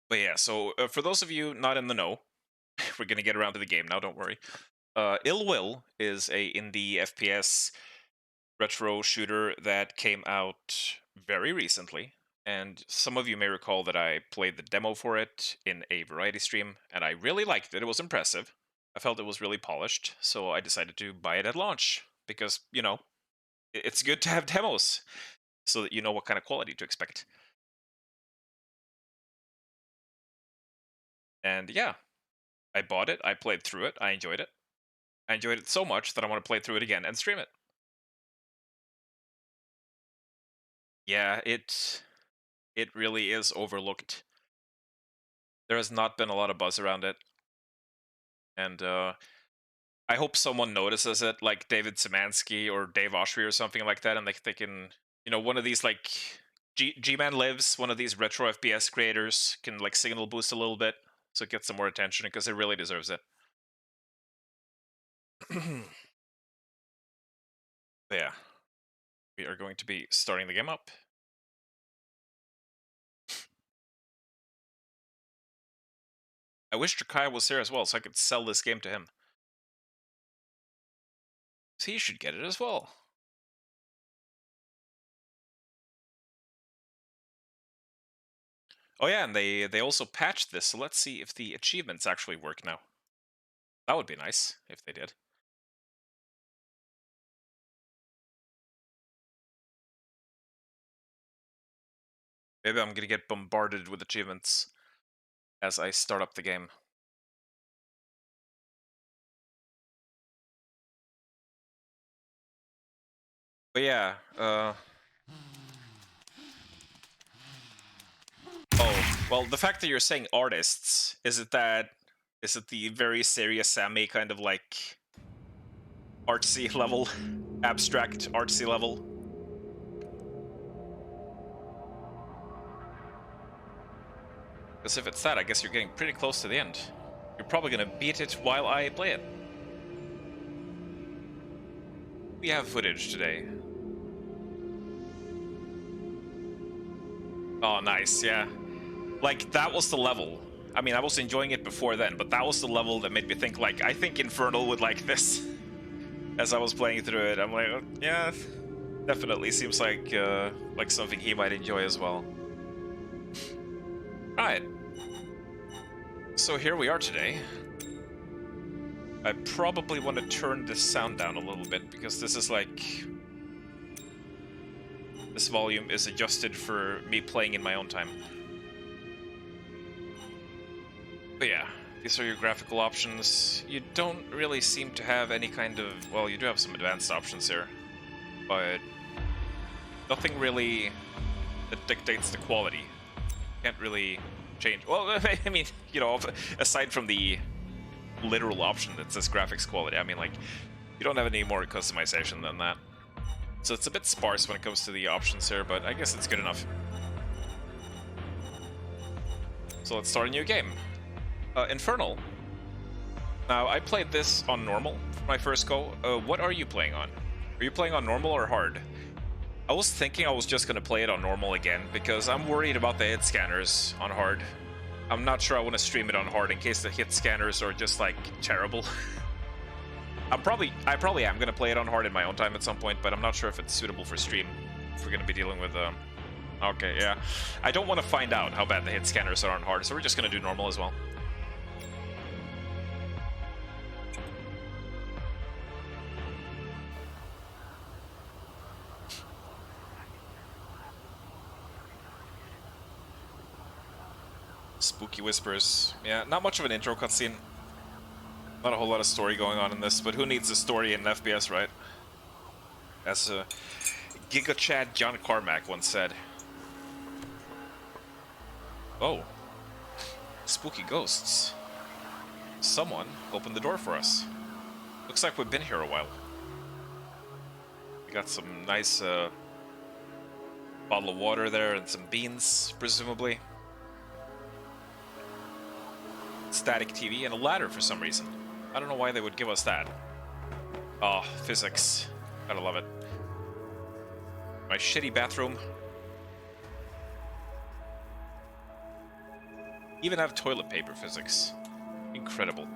But yeah, so for those of you not in the know, we're gonna get around to the game now. Don't worry. illWill is a indie FPS retro shooter that came out very recently, and some of you may recall that I played the demo for it in a variety stream, and I really liked it. It was impressive. I felt it was really polished, so I decided to buy it at launch because it's good to have demos so that you know what kind of quality to expect. And yeah, I bought it. I played through it. I enjoyed it. I enjoyed it so much that I want to play through it again and stream it. Yeah, it really is overlooked. There has not been a lot of buzz around it, and I hope someone notices it, like David Szymanski or Dave Oshry or something like that, and they can, one of these like G-Man Lives, one of these retro FPS creators can like signal boost a little bit so it gets some more attention because it really deserves it. But yeah, we are going to be starting the game up. I wish Jakaya was here as well so I could sell this game to him. So he should get it as well. Oh yeah, and they also patched this, so let's see if the achievements actually work now. That would be nice if they did. Maybe I'm gonna get bombarded with achievements as I start up the game. But yeah, oh, well, the fact that you're saying artists, is it the very serious Sammy kind of like artsy level? Abstract artsy level? Because if it's that, I guess you're getting pretty close to the end. You're probably gonna beat it while I play it. We have footage today. Oh, nice, yeah. Like, that was the level. I mean, I was enjoying it before then, but that was the level that made me think, like, I think Infernal would like this. As I was playing through it, I'm like, oh, yeah, definitely seems like something he might enjoy as well. Alright. So here we are today. I probably want to turn this sound down a little bit, because this is like... This volume is adjusted for me playing in my own time. But yeah, these are your graphical options. You don't really seem to have any kind of... Well, you do have some advanced options here, but nothing really that dictates the quality. Can't really change... Well, I mean, aside from the literal option that says graphics quality, I mean, like, you don't have any more customization than that. So it's a bit sparse when it comes to the options here, but I guess it's good enough. So let's start a new game. Infernal. Now, I played this on normal for my first go. What are you playing on? Are you playing on normal or hard? I was thinking I was just going to play it on normal again, because I'm worried about the hit scanners on hard. I'm not sure I want to stream it on hard in case the hit scanners are just, like, terrible. I probably am going to play it on hard in my own time at some point, but I'm not sure if it's suitable for stream. If we're going to be dealing with... Okay, yeah. I don't want to find out how bad the hit scanners are on hard, so we're just going to do normal as well. Spooky whispers. Yeah, not much of an intro cutscene. Not a whole lot of story going on in this, but who needs a story in an FPS, right? As Giga Chad John Carmack once said. Oh. Spooky ghosts. Someone opened the door for us. Looks like we've been here a while. We got some nice bottle of water there and some beans, presumably. Static TV and a ladder for some reason. I don't know why they would give us that. Oh, physics. Gotta love it. My shitty bathroom. even have toilet paper physics. Incredible.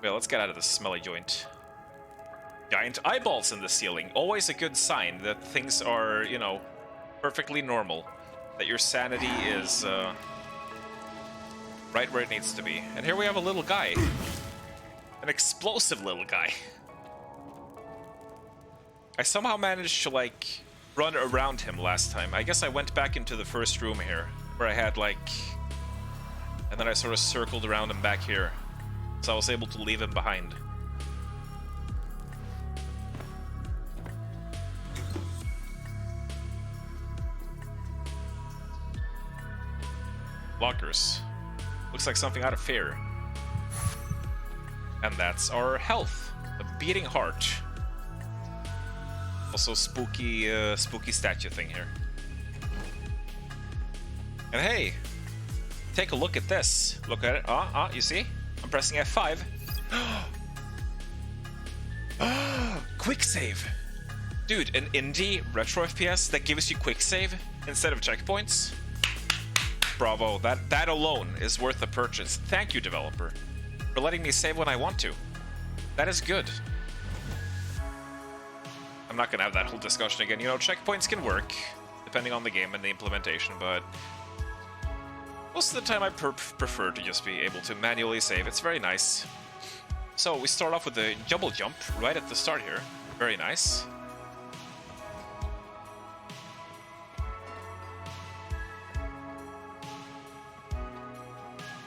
Well, let's get out of this smelly joint. Giant eyeballs in the ceiling. Always a good sign that things are, you know, perfectly normal. That your sanity is right where it needs to be. And here we have a little guy. An explosive little guy. I somehow managed to, like, run around him last time. I guess I went back into the first room here, where I had, like... And then I sort of circled around him back here. So I was able to leave him behind. Lockers. Looks like something out of Fear. And that's our health. A beating heart. Also spooky, spooky statue thing here. And hey, take a look at this. Look at it. You see? I'm pressing F5. Quick save. Dude, an indie retro FPS that gives you quick save instead of checkpoints? Bravo. That alone is worth the purchase. Thank you, developer, for letting me save when I want to. That is good. I'm not gonna have that whole discussion again. You know, checkpoints can work, depending on the game and the implementation, but most of the time I prefer to just be able to manually save. It's very nice. So we start off with a double jump right at the start here. Very nice.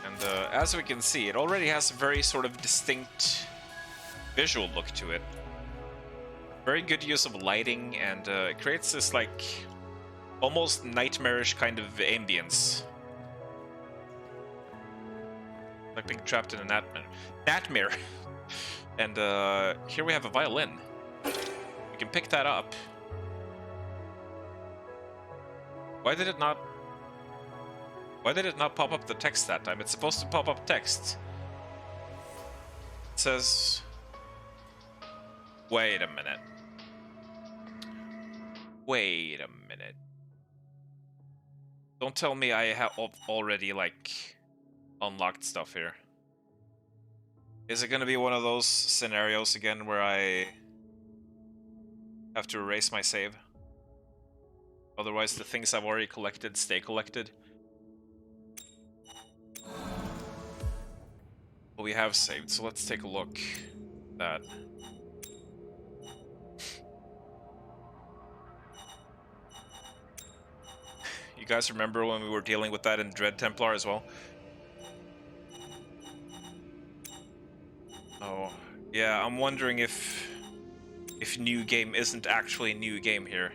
And as we can see, it already has a very sort of distinct visual look to it. Very good use of lighting, and it creates this, like, almost nightmarish kind of ambience. Like being trapped in a nightmare. And here we have a violin. We can pick that up. Why did it not pop up the text that time? It's supposed to pop up text. It says... Wait a minute. Wait a minute. Don't tell me I have already, like, unlocked stuff here. Is it gonna be one of those scenarios again where I have to erase my save? Otherwise the things I've already collected stay collected? Well, we have saved, so let's take a look at that. You guys remember when we were dealing with that in Dread Templar as well? Oh, yeah, I'm wondering if new game isn't actually new game here.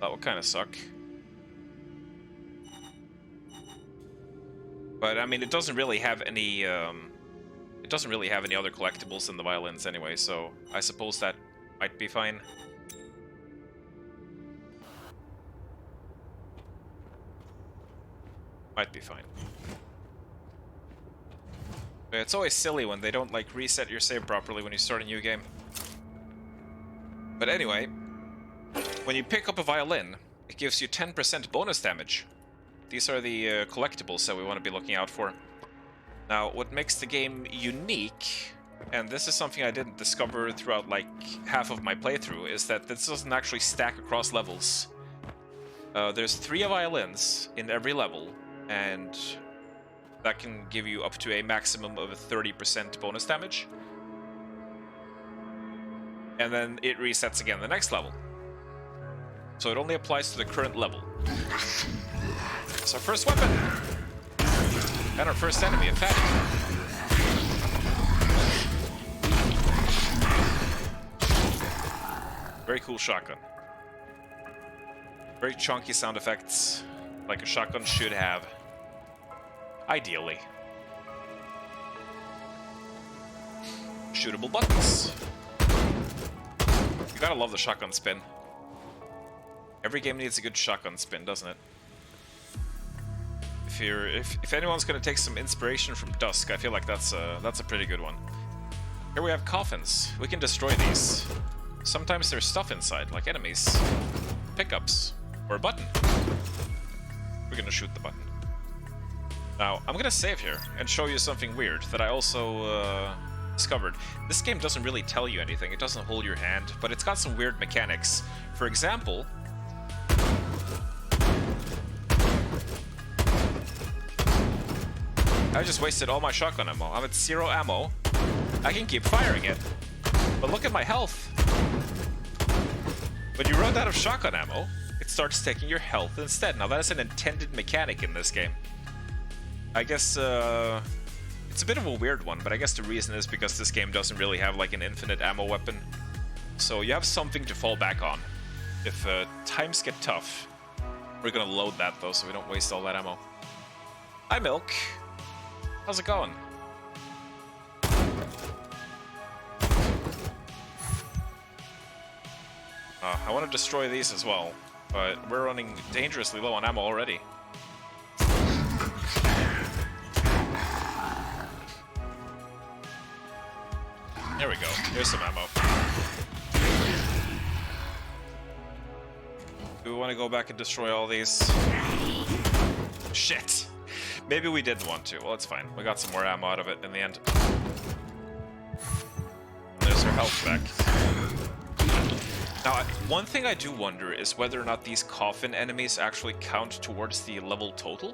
That would kind of suck. But I mean, it doesn't really have any other collectibles in the violins anyway, so I suppose that might be fine. Might be fine. But it's always silly when they don't, like, reset your save properly when you start a new game. But anyway, when you pick up a violin, it gives you 10% bonus damage. These are the collectibles that we want to be looking out for. Now, what makes the game unique, and this is something I didn't discover throughout, like, half of my playthrough, is that this doesn't actually stack across levels. There's 3 violins in every level, and that can give you up to a maximum of a 30% bonus damage. And then it resets again the next level. So it only applies to the current level. It's our first weapon! And our first enemy, a fatty. Very cool shotgun. Very chunky sound effects, like a shotgun should have. Ideally. Shootable buttons. You gotta love the shotgun spin. Every game needs a good shotgun spin, doesn't it? If anyone's gonna take some inspiration from Dusk, I feel like that's a pretty good one. Here we have coffins. We can destroy these. Sometimes there's stuff inside, like enemies. pickups. Or a button. We're gonna shoot the button. Now, I'm gonna save here and show you something weird that I also discovered. This game doesn't really tell you anything. It doesn't hold your hand, but it's got some weird mechanics. For example, I just wasted all my shotgun ammo. I'm at 0 ammo. I can keep firing it. But look at my health. When you run out of shotgun ammo, it starts taking your health instead. Now that is an intended mechanic in this game. I guess it's a bit of a weird one, but I guess the reason is because this game doesn't really have like an infinite ammo weapon. So you have something to fall back on. If times get tough, we're gonna load that though so we don't waste all that ammo. Hi Milk. How's it going? I want to destroy these as well, but we're running dangerously low on ammo already. There we go. Here's some ammo. Do we want to go back and destroy all these? Shit! Maybe we didn't want to. Well, it's fine. We got some more ammo out of it in the end. There's our health back. Now, one thing I do wonder is whether or not these coffin enemies actually count towards the level total.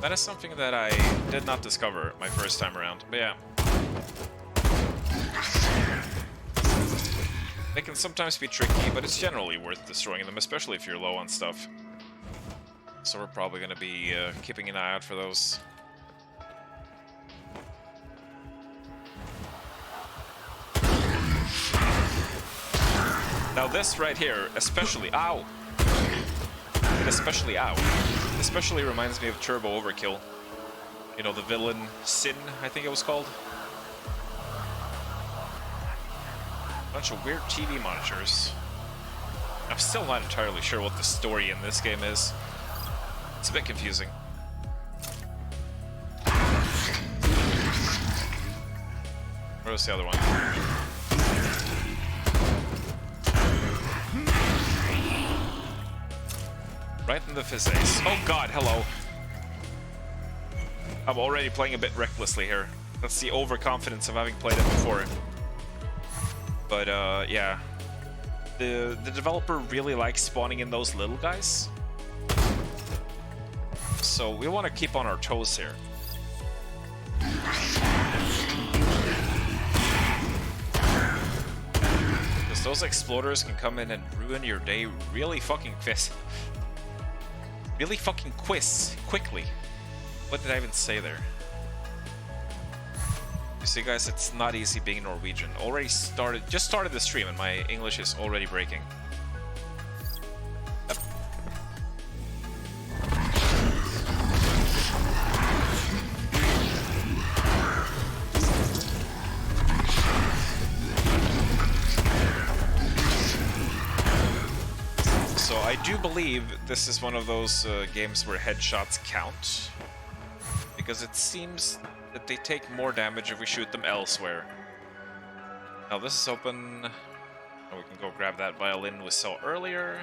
That is something that I did not discover my first time around, but yeah. They can sometimes be tricky, but it's generally worth destroying them, especially if you're low on stuff. So we're probably going to be keeping an eye out for those. Now this right here, especially, ow! Especially reminds me of Turbo Overkill. You know, the villain Sin, I think it was called. Bunch of weird TV monitors. I'm still not entirely sure what the story in this game is. It's a bit confusing. Where was the other one? Right in the physics. Oh god, hello. I'm already playing a bit recklessly here. That's the overconfidence of having played it before. But yeah. The developer really likes spawning in those little guys. So we want to keep on our toes here. Because those exploders can come in and ruin your day really fucking quickly. What did I even say there? You see guys, it's not easy being Norwegian. Just started the stream and my English is already breaking. Yep. So I do believe this is one of those games where headshots count. Because it seems that they take more damage if we shoot them elsewhere. Now this is open. Oh, we can go grab that violin we saw earlier.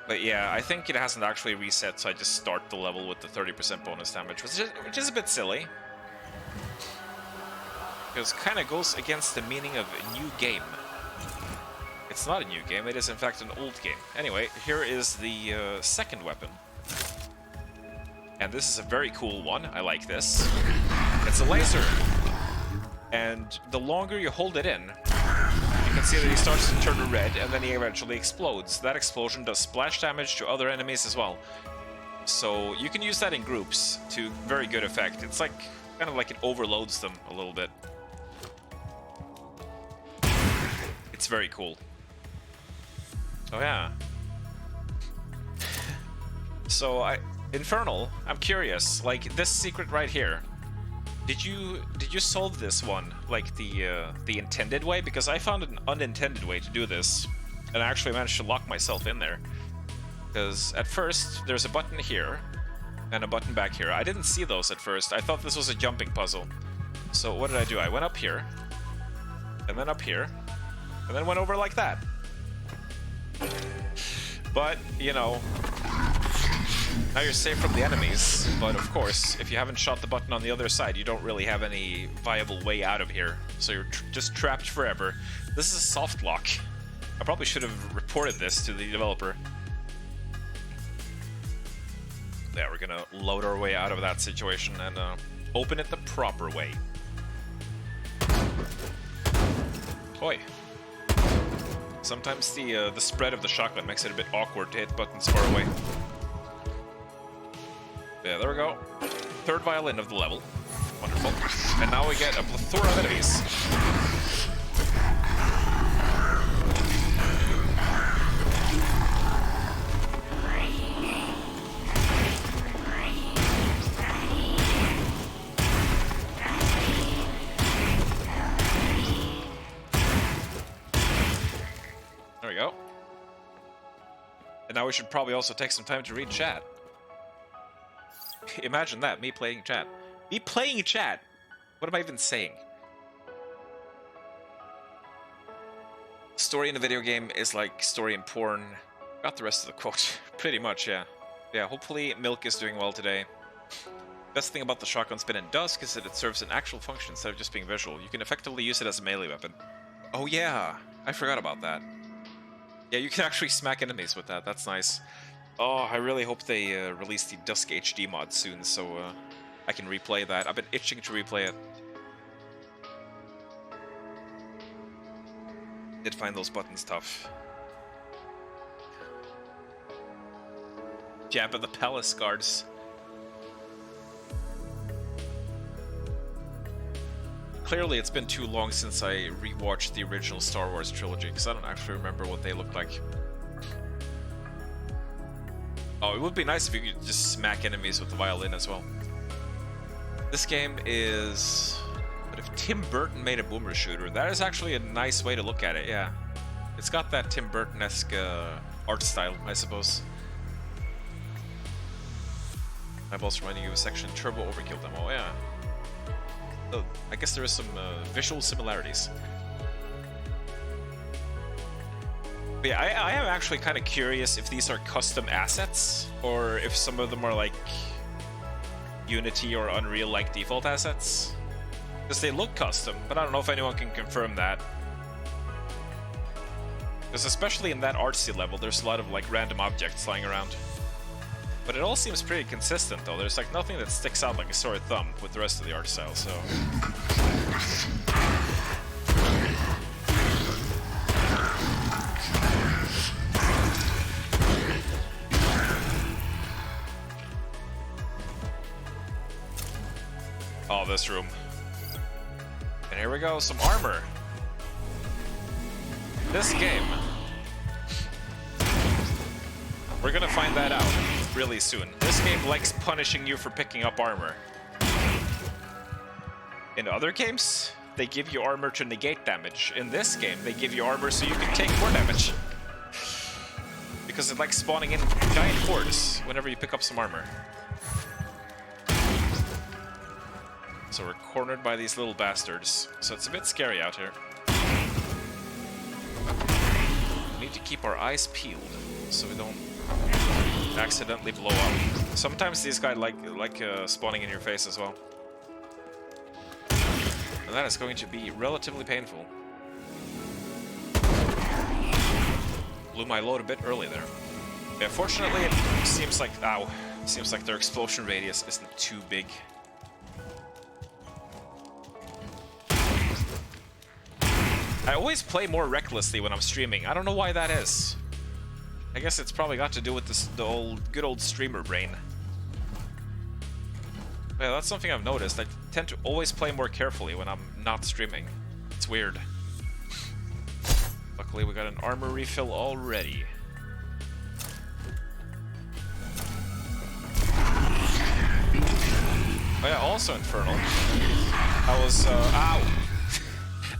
But yeah, I think it hasn't actually reset, so I just start the level with the 30% bonus damage, which is a bit silly. Because it kind of goes against the meaning of a new game. It's not a new game, it is in fact an old game. Anyway, here is the second weapon. And this is a very cool one. I like this. It's a laser. And the longer you hold it in, you can see that he starts to turn red and then he eventually explodes. That explosion does splash damage to other enemies as well. So you can use that in groups to very good effect. It's like kind of like it overloads them a little bit. It's very cool. Oh yeah. So Infernal, I'm curious, like this secret right here. Did you solve this one like the intended way? Because I found an unintended way to do this, and I actually managed to lock myself in there. Because at first there's a button here and a button back here. I didn't see those at first. I thought this was a jumping puzzle. So what did I do? I went up here, and then up here, and then went over like that. But, you know, now you're safe from the enemies. But of course, if you haven't shot the button on the other side, you don't really have any viable way out of here. So you're just trapped forever. This is a soft lock. I probably should have reported this to the developer. Yeah, we're gonna load our way out of that situation and open it the proper way. Boy. Sometimes the spread of the shotgun makes it a bit awkward to hit buttons far away. Yeah, there we go. Third violin of the level. Wonderful. And now we get a plethora of enemies. There we go. And now we should probably also take some time to read chat. Imagine that, me playing chat. Me playing chat! What am I even saying? Story in a video game is like story in porn. Got the rest of the quote. Pretty much, yeah. Yeah, hopefully Milk is doing well today. Best thing about the shotgun spin and dusk is that it serves an actual function instead of just being visual. You can effectively use it as a melee weapon. Oh yeah, I forgot about that. Yeah, you can actually smack enemies with that. That's nice. Oh, I really hope they release the Dusk HD mod soon, so I can replay that. I've been itching to replay it. Did find those buttons tough. Jab at the palace guards. Clearly, it's been too long since I rewatched the original Star Wars trilogy, because I don't actually remember what they looked like. Oh, it would be nice if you could just smack enemies with the violin as well. This game is... But if Tim Burton made a boomer shooter, that is actually a nice way to look at it, yeah. It's got that Tim Burton-esque art style, I suppose. I'm also reminding you of a section Turbo Overkill demo, yeah. Oh, I guess there is some visual similarities. But yeah, I am actually kind of curious if these are custom assets, or if some of them are like Unity or Unreal-like default assets. Because they look custom, but I don't know if anyone can confirm that. Because especially in that artsy level, there's a lot of like random objects flying around. But it all seems pretty consistent though. There's like nothing that sticks out like a sore thumb with the rest of the art style, so... Oh, this room. And here we go, some armor. This game. We're gonna find that out really soon. This game likes punishing you for picking up armor. In other games, they give you armor to negate damage. In this game, they give you armor so you can take more damage. Because it likes spawning in giant hordes whenever you pick up some armor. So we're cornered by these little bastards. So it's a bit scary out here. We need to keep our eyes peeled so we don't accidentally blow up. Sometimes these guys like spawning in your face as well. And that is going to be relatively painful. Blew my load a bit early there. Yeah, fortunately it seems like, ow, seems like their explosion radius isn't too big. I always play more recklessly when I'm streaming. I don't know why that is. I guess it's probably got to do with this, the good old streamer brain. Yeah, that's something I've noticed. I tend to always play more carefully when I'm not streaming. It's weird. Luckily, we got an armor refill already. Oh yeah, also Infernal. I was, ow!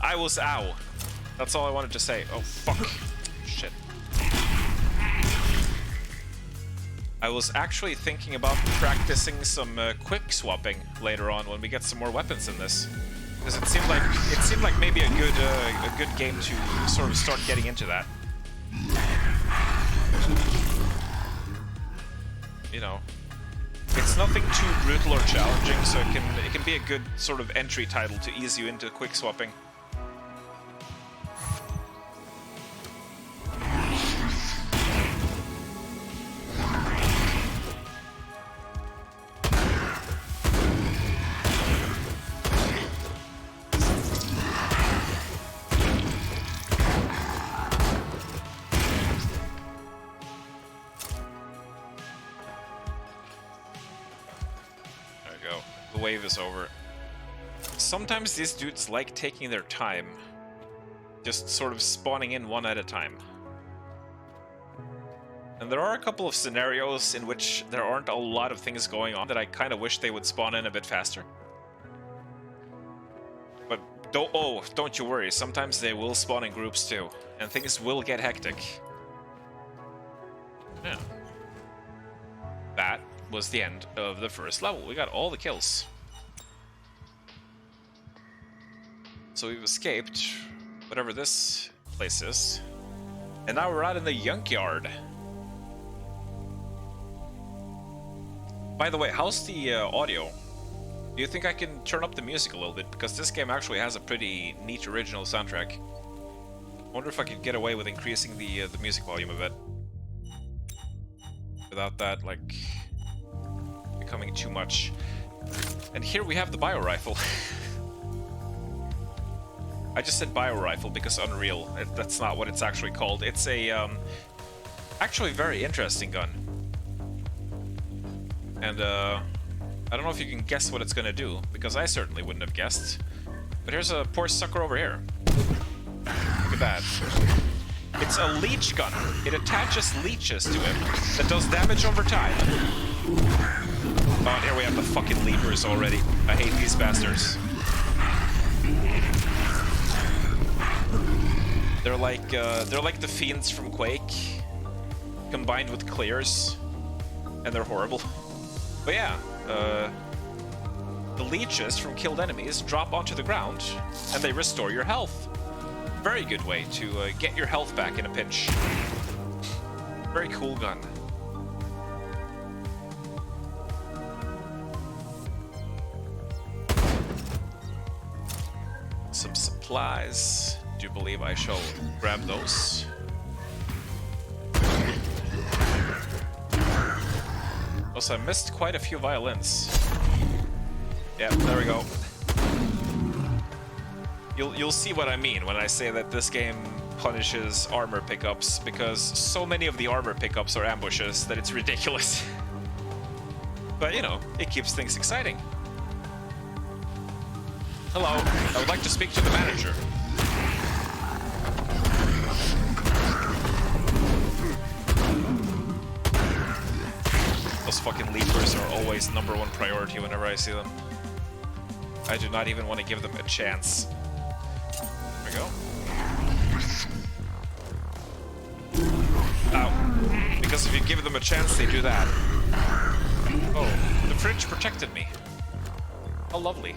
I was ow. That's all I wanted to say. Oh, fuck. Shit. I was actually thinking about practicing some quick swapping later on when we get some more weapons in this, because it seemed like maybe a good game to sort of start getting into that. You know, it's nothing too brutal or challenging, so it can be a good sort of entry title to ease you into quick swapping. Wave is over. Sometimes these dudes like taking their time, just sort of spawning in one at a time. And there are a couple of scenarios in which there aren't a lot of things going on that I kind of wish they would spawn in a bit faster. But don't you worry, sometimes they will spawn in groups too, and things will get hectic. Yeah. That was the end of the first level. We got all the kills. So we've escaped whatever this place is. And now we're out in the junkyard. By the way, how's the audio? Do you think I can turn up the music a little bit? Because this game actually has a pretty neat original soundtrack. I wonder if I could get away with increasing the music volume a bit. Without that, like, becoming too much. And here we have the bio rifle. I just said bio rifle because Unreal. That's not what it's actually called. It's a actually very interesting gun. And I don't know if you can guess what it's gonna do, because I certainly wouldn't have guessed. But here's a poor sucker over here. Look at that. It's a leech gun. It attaches leeches to him that does damage over time. Oh, and here we have the fucking leapers already. I hate these bastards. They're like the fiends from Quake, combined with clears, and they're horrible. But yeah, the leeches from killed enemies drop onto the ground, and they restore your health. Very good way to get your health back in a pinch. Very cool gun. Some supplies. Do you believe I shall grab those? Also, I missed quite a few violins. Yeah, there we go. You'll see what I mean when I say that this game punishes armor pickups, because so many of the armor pickups are ambushes that it's ridiculous. But, you know, it keeps things exciting. Hello, I would like to speak to the manager. Those fucking leapers are always #1 priority whenever I see them. I do not even want to give them a chance. There we go. Ow. Because if you give them a chance, they do that. Oh, the fridge protected me. How lovely.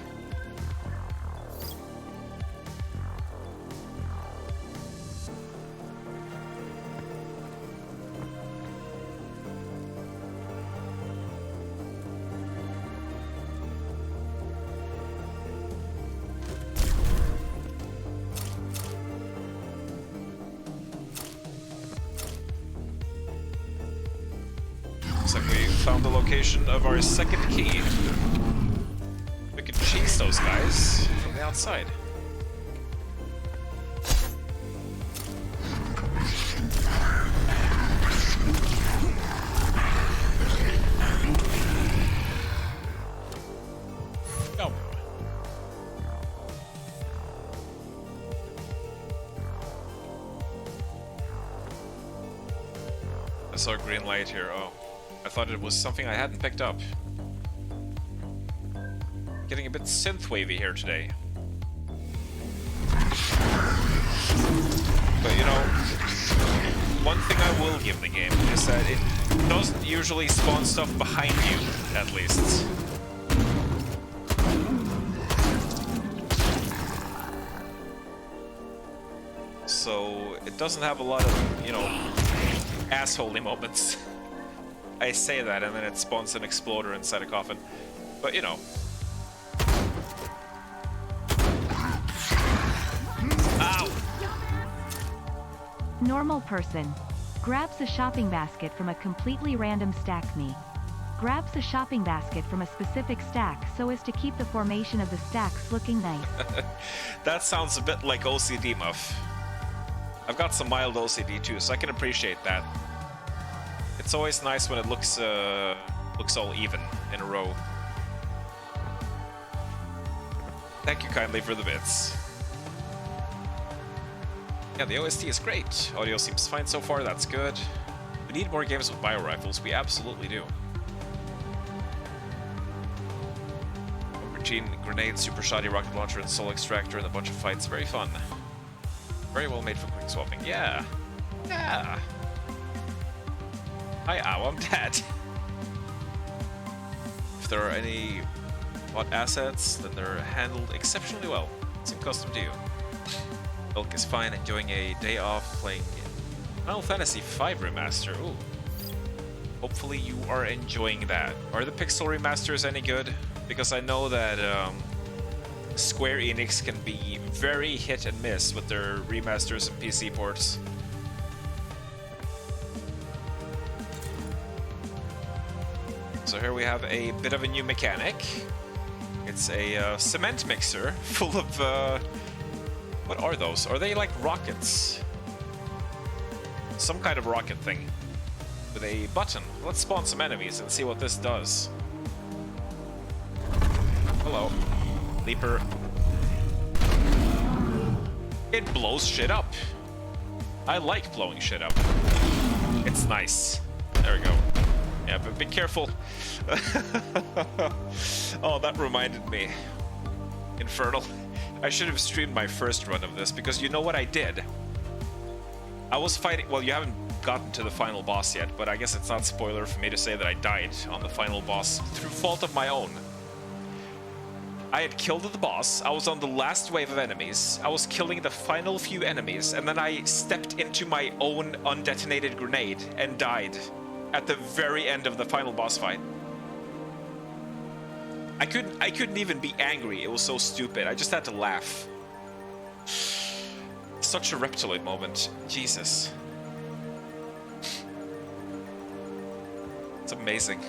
Found the location of our second key. We can chase those guys from the outside. Go. I saw a green light here. Oh. I thought it was something I hadn't picked up. Getting a bit synth-wavy here today. But you know, one thing I will give the game is that it doesn't usually spawn stuff behind you, at least. So it doesn't have a lot of, you know, assholey moments. I say that and then it spawns an exploder inside a coffin. But you know. Ow! Normal person. Grabs a shopping basket from a completely random stack. Me. Grabs a shopping basket from a specific stack so as to keep the formation of the stacks looking nice. That sounds a bit like OCD, Muff. I've got some mild OCD too, so I can appreciate that. It's always nice when it looks all even in a row. Thank you kindly for the bits. Yeah, the OST is great. Audio seems fine so far, that's good. We need more games with bio rifles, we absolutely do. Gene, grenade, super shoddy, rocket launcher, and soul extractor, and a bunch of fights. Very fun. Very well made for quick swapping. Yeah. Yeah. Hi, ow, I'm dead. If there are any bot assets, then they're handled exceptionally well. Seem custom to you. Elk is fine, enjoying a day off playing Final Fantasy V Remaster. Ooh. Hopefully you are enjoying that. Are the pixel remasters any good? Because I know that Square Enix can be very hit and miss with their remasters and PC ports. So here we have a bit of a new mechanic. It's a cement mixer full of... what are those? Are they like rockets? Some kind of rocket thing. With a button. Let's spawn some enemies and see what this does. Hello. Leaper. It blows shit up. I like blowing shit up. It's nice. There we go. Yeah, but be careful. Oh, that reminded me. Infernal. I should have streamed my first run of this, because you know what I did? I was fighting... Well, you haven't gotten to the final boss yet, but I guess it's not spoiler for me to say that I died on the final boss through fault of my own. I had killed the boss, I was on the last wave of enemies, I was killing the final few enemies, and then I stepped into my own undetonated grenade and died at the very end of the final boss fight. I couldn't even be angry, it was so stupid, I just had to laugh. Such a Reptiloid moment, Jesus. It's amazing.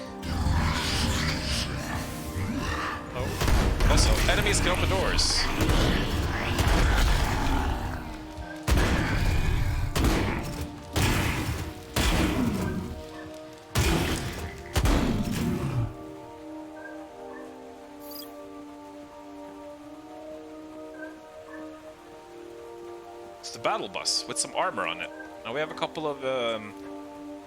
Oh. Also, enemies can open doors. It's the battle bus with some armor on it. Now we have a couple of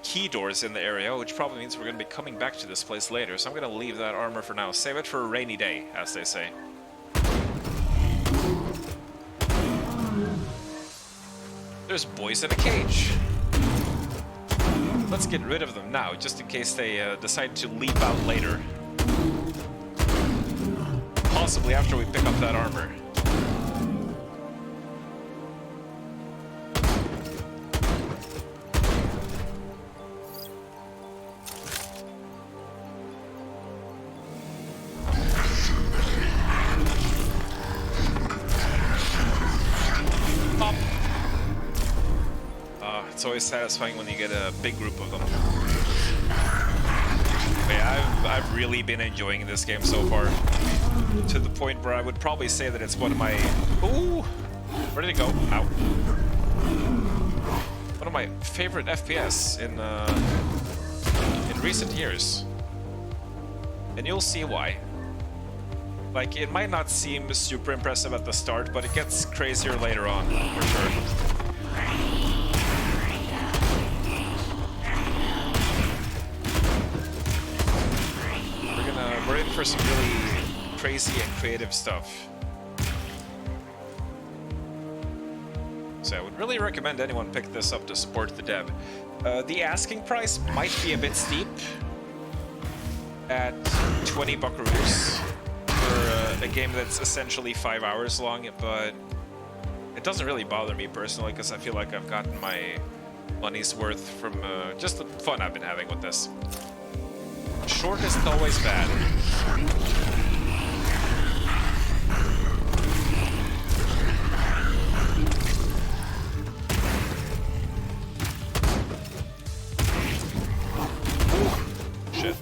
key doors in the area, which probably means we're going to be coming back to this place later, so I'm going to leave that armor for now. Save it for a rainy day, as they say. There's boys in a cage. Let's get rid of them now, just in case they decide to leap out later. Possibly after we pick up that armor. It's always satisfying when you get a big group of them. Yeah, I've really been enjoying this game so far. To the point where I would probably say that it's one of my... Ooh! Where did it go? Ow. One of my favorite FPS in recent years. And you'll see why. Like, it might not seem super impressive at the start, but it gets crazier later on, for sure. We're in for some really crazy and creative stuff. So I would really recommend anyone pick this up to support the dev. The asking price might be a bit steep at 20 buckaroos for a game that's essentially 5 hours long, but it doesn't really bother me personally because I feel like I've gotten my money's worth from just the fun I've been having with this. Short isn't always bad. Shit.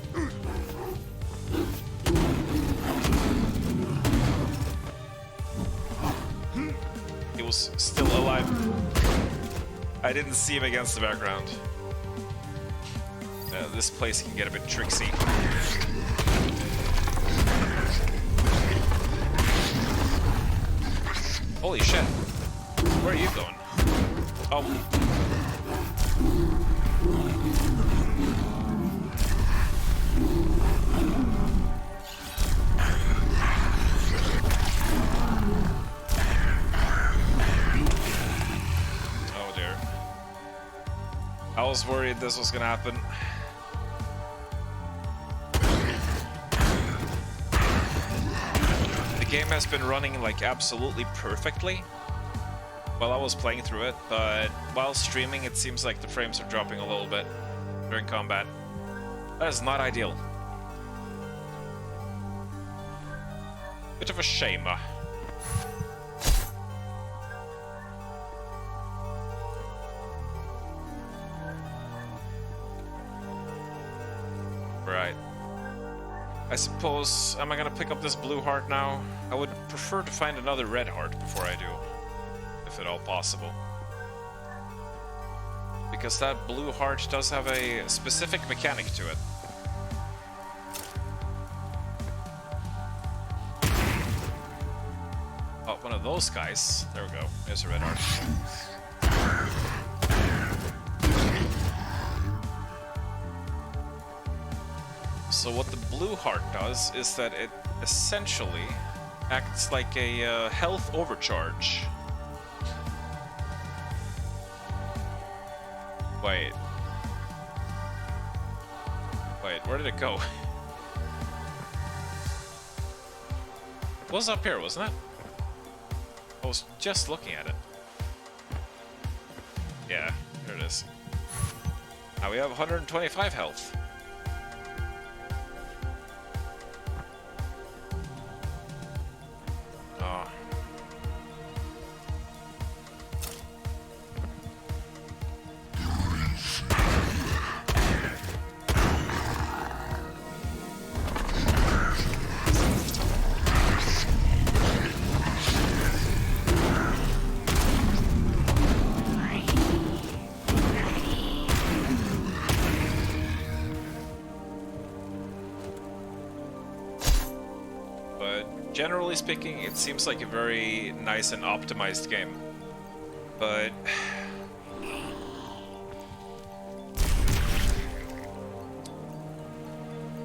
He was still alive. I didn't see him against the background. This place can get a bit tricksy. Holy shit. Where are you going? Oh. Oh dear. I was worried this was gonna happen. The game has been running like absolutely perfectly while I was playing through it, but while streaming it seems like the frames are dropping a little bit during combat. That is not ideal. Bit of a shame. Right. I suppose, am I gonna pick up this blue heart now? I would prefer to find another red heart before I do, if at all possible. Because that blue heart does have a specific mechanic to it. Oh, one of those guys. There we go. There's a red heart. So what the blue heart does is that it essentially acts like a health overcharge. Wait, where did it go? It was up here, wasn't it? I was just looking at it. Yeah, here it is. Now we have 125 health. Generally speaking, it seems like a very nice and optimized game, but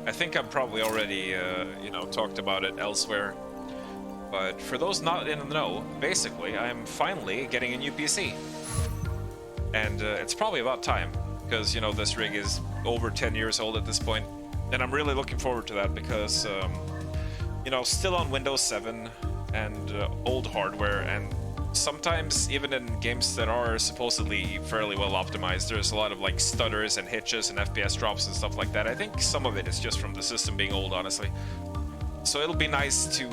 I think I've probably already, you know, talked about it elsewhere. But for those not in the know, basically, I'm finally getting a new PC, and it's probably about time because, you know, this rig is over 10 years old at this point, and I'm really looking forward to that because. You know, still on Windows 7 and old hardware, and sometimes even in games that are supposedly fairly well optimized, there's a lot of like stutters and hitches and FPS drops and stuff like that. I think some of it is just from the system being old, honestly. So it'll be nice to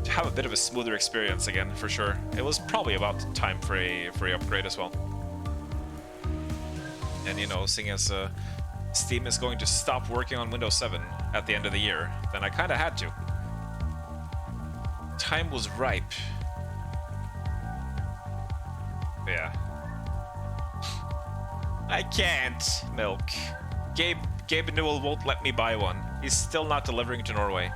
have a bit of a smoother experience again, for sure. It was probably about time for a upgrade as well. And you know, seeing as Steam is going to stop working on Windows 7 at the end of the year, then I kind of had to. Time was ripe. Yeah. I can't, Milk. Gabe Newell won't let me buy one. He's still not delivering to Norway.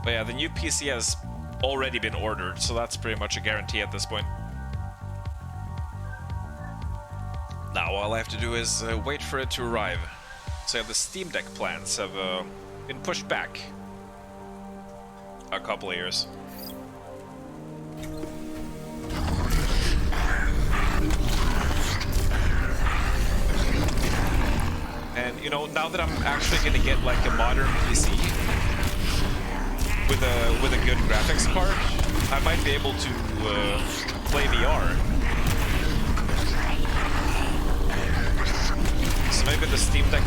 But yeah, the new PC has already been ordered, so that's pretty much a guarantee at this point. Now all I have to do is wait for it to arrive. So the Steam Deck plans have been pushed back a couple of years. And you know, now that I'm actually gonna get like a modern PC with a good graphics card, I might be able to play VR.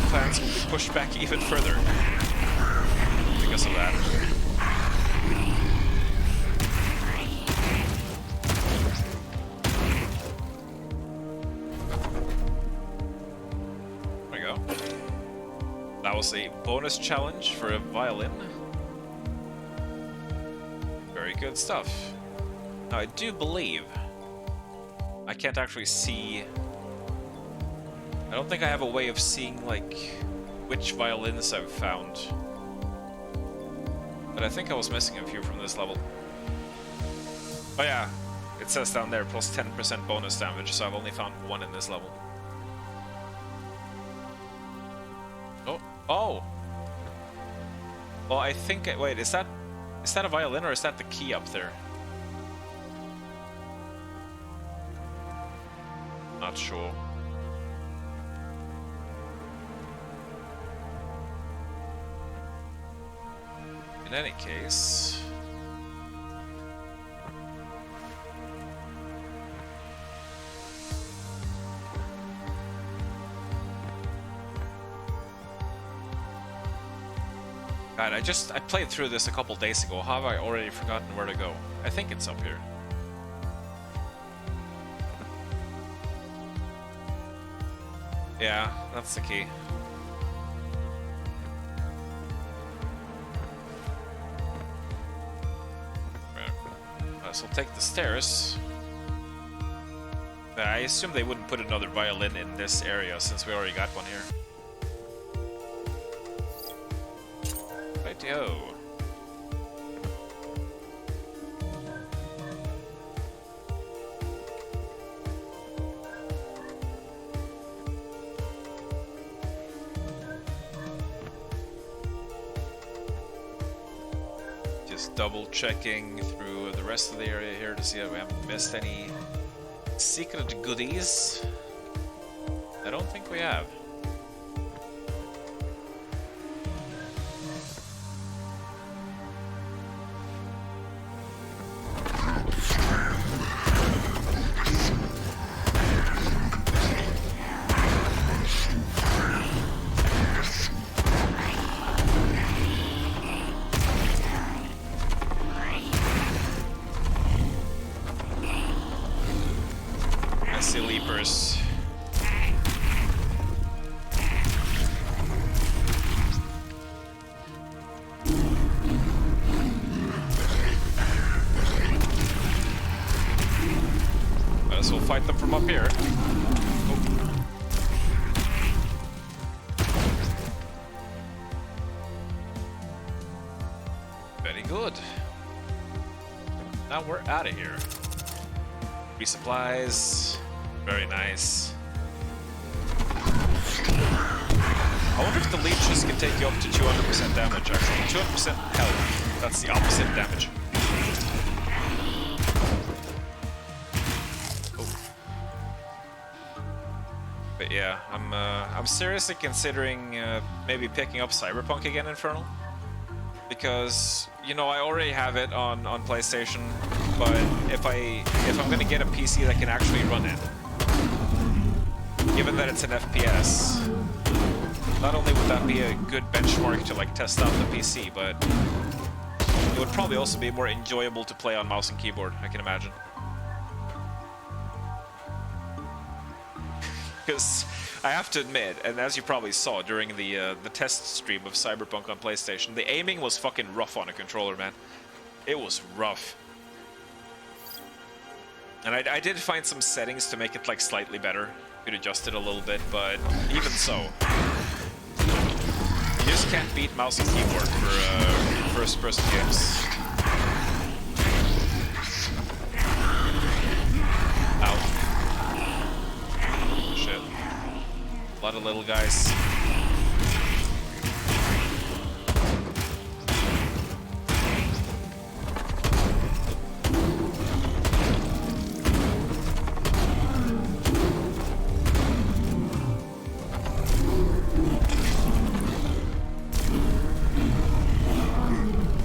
plans will be pushed back even further because of that. There we go. That was a bonus challenge for a violin. Very good stuff. Now I do believe I can't actually see. I don't think I have a way of seeing like which violins I've found. But I think I was missing a few from this level. Oh yeah, it says down there plus 10% bonus damage, so I've only found one in this level. Oh, oh! Well, I think, wait, is that a violin or is that the key up there? Not sure. In any case... God, I played through this a couple days ago. How have I already forgotten where to go? I think it's up here. Yeah, that's the key. So I'll take the stairs. I assume they wouldn't put another violin in this area since we already got one here. Rightio. Just double checking through the rest of the area here to see if we haven't missed any secret goodies. I don't think we have. We'll fight them from up here. Oh. Very good. Now we're out of here. Resupplies. Very nice. I wonder if the leeches can take you up to 200% damage, actually. 200% health. That's the opposite damage. But yeah, I'm seriously considering maybe picking up Cyberpunk again, Infernal, because you know I already have it on PlayStation, but if I'm gonna get a PC that can actually run it, given that it's an FPS, not only would that be a good benchmark to like test out the PC, but it would probably also be more enjoyable to play on mouse and keyboard, I can imagine. Because I have to admit, and as you probably saw during the test stream of Cyberpunk on PlayStation, the aiming was fucking rough on a controller, man. It was rough. And I did find some settings to make it like slightly better. Could adjust it a little bit, but even so, you just can't beat mouse and keyboard for first-person games. Ow. A lot of little guys.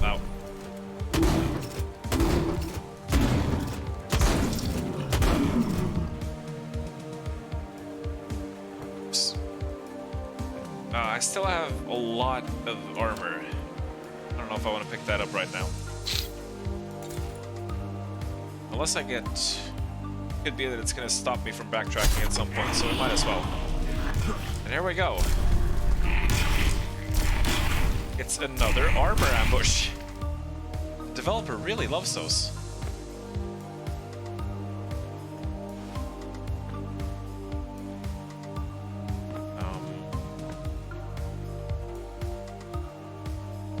Wow. I still have a lot of armor. I don't know if I want to pick that up right now. Unless I get... Could be that it's going to stop me from backtracking at some point, so we might as well. And here we go. It's another armor ambush. The developer really loves those.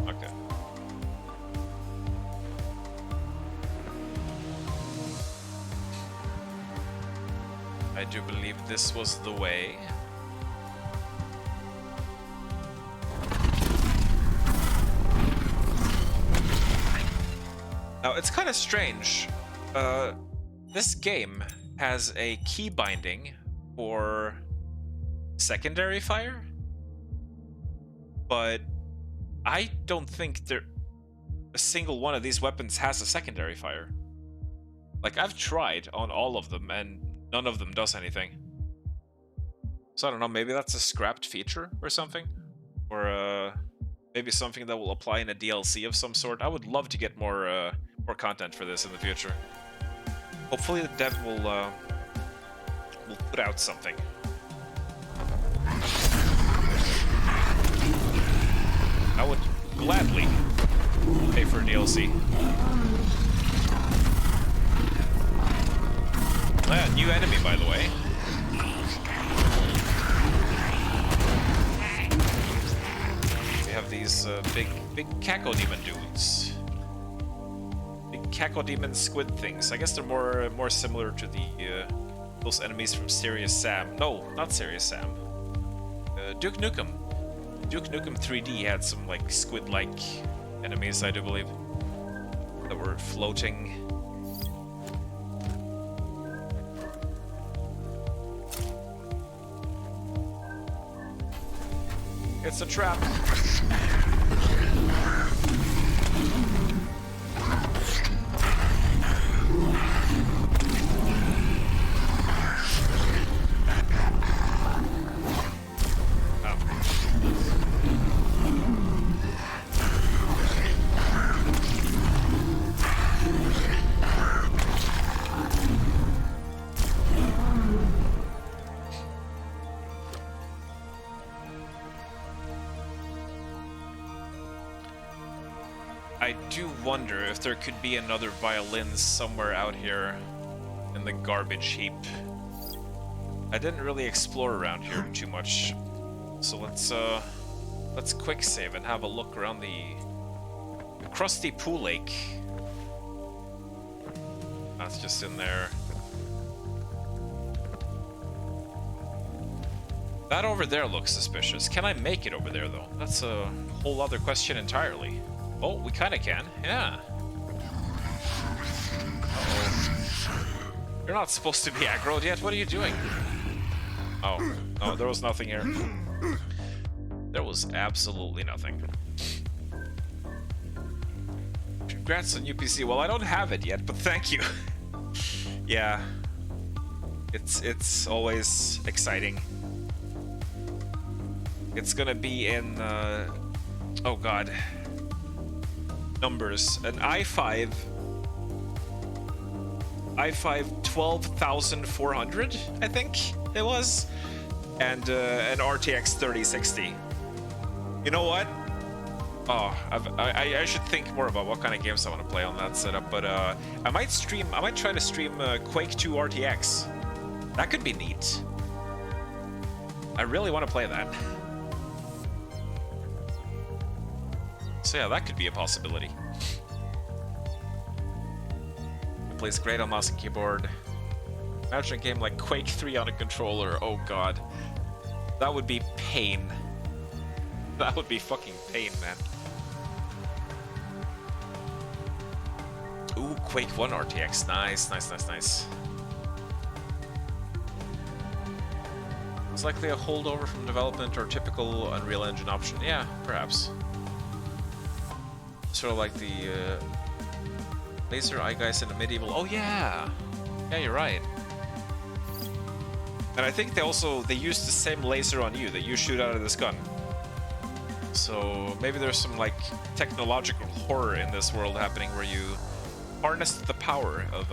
Okay. I do believe this was the way. Now, it's kind of strange. This game has a key binding for secondary fire, but I don't think a single one of these weapons has a secondary fire. Like, I've tried on all of them, and none of them does anything. So I don't know, maybe that's a scrapped feature or something? Or maybe something that will apply in a DLC of some sort. I would love to get more content for this in the future. Hopefully the dev will put out something. I would gladly pay for a DLC. New enemy, by the way. We have these big cacodemon dudes. Big cacodemon squid things. I guess they're more similar to the those enemies from Serious Sam. No, not Serious Sam. Duke Nukem. Duke Nukem 3D had some like squid-like enemies, I do believe, that were floating. It's a trap. I do wonder if there could be another violin somewhere out here in the garbage heap. I didn't really explore around here too much, so let's quick save and have a look around the crusty pool lake. That's just in there. That over there looks suspicious. Can I make it over there though? That's a whole other question entirely. Oh, we kind of can, yeah. Uh-oh. You're not supposed to be aggroed yet, what are you doing? Oh, no, there was nothing here. There was absolutely nothing. Congrats on UPC. Well, I don't have it yet, but thank you. Yeah. It's always exciting. It's gonna be in, oh god. Numbers. An i5 12,400, I think it was, and an RTX 3060. You know what? Oh, I should think more about what kind of games I want to play on that setup, but I might try to stream Quake 2 RTX. That could be neat. I really want to play that. So yeah, that could be a possibility. It plays great on mouse and keyboard. Imagine a game like Quake 3 on a controller. Oh god. That would be pain. That would be fucking pain, man. Ooh, Quake 1 RTX. Nice, nice, nice, nice. It's likely a holdover from development or typical Unreal Engine option. Yeah, perhaps. Sort of like the laser eye guys in the medieval. Oh yeah, yeah, you're right. And I think they used the same laser on you that you shoot out of this gun. So maybe there's some like technological horror in this world happening where you harness the power of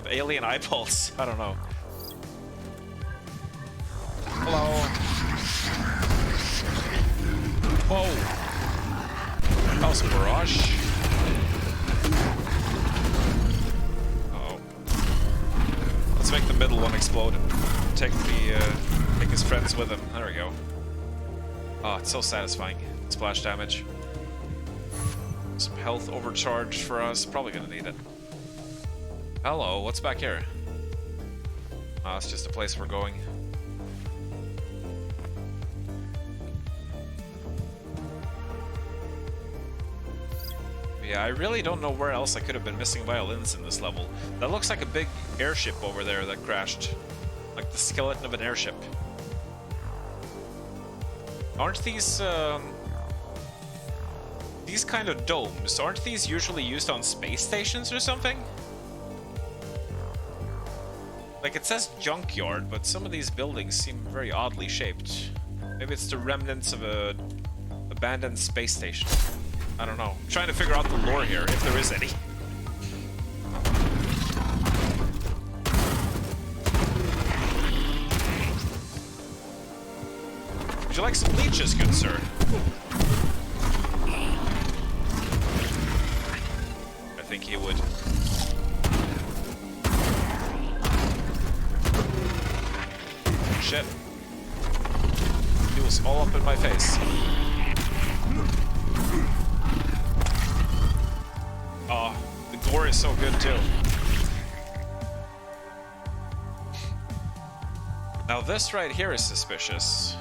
alien eyeballs. I don't know. Hello. Whoa. That was a barrage. Uh-oh. Let's make the middle one explode and take his friends with him. There we go. Oh, it's so satisfying. Splash damage. Some health overcharge for us. Probably gonna need it. Hello, what's back here? Oh, it's just a place we're going. Yeah, I really don't know where else I could have been missing violins in this level. That looks like a big airship over there that crashed. Like the skeleton of an airship. Aren't these kind of domes, aren't these usually used on space stations or something? Like, it says junkyard, but some of these buildings seem very oddly shaped. Maybe it's the remnants of a abandoned space station. I don't know. I'm trying to figure out the lore here, if there is any. Would you like some leeches, good sir? I think he would. Shit. He was all up in my face. Oh, the gore is so good too. Now this right here is suspicious.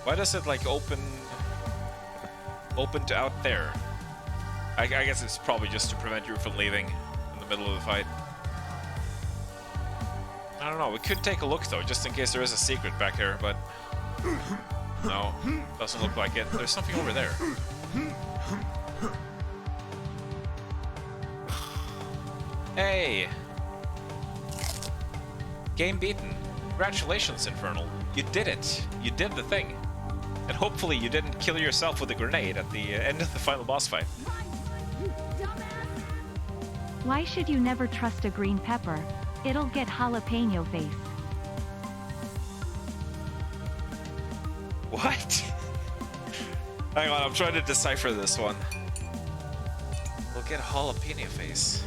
Why does it like open to out there? I guess it's probably just to prevent you from leaving in the middle of the fight. I don't know, we could take a look though, just in case there is a secret back here, but... No, doesn't look like it. There's something over there. Hey! Game beaten. Congratulations, Infernal. You did it. You did the thing. And hopefully you didn't kill yourself with a grenade at the end of the final boss fight. Why should you never trust a green pepper? It'll get jalapeno face. What? Hang on, I'm trying to decipher this one. We'll get jalapeno face.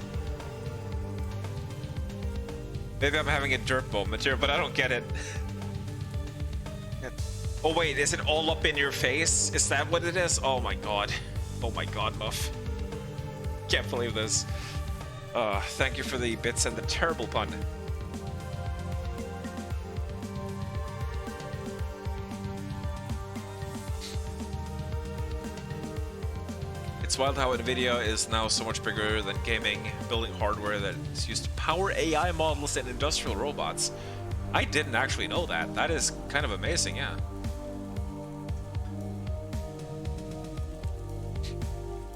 Maybe I'm having a dirt moment here, but I don't get it. Oh wait, is it all up in your face? Is that what it is? Oh my god. Oh my god, Muff. Can't believe this. Thank you for the bits and the terrible pun. It's wild how Nvidia is now so much bigger than gaming, building hardware that's used to power AI models and industrial robots. I didn't actually know that. That is kind of amazing, yeah.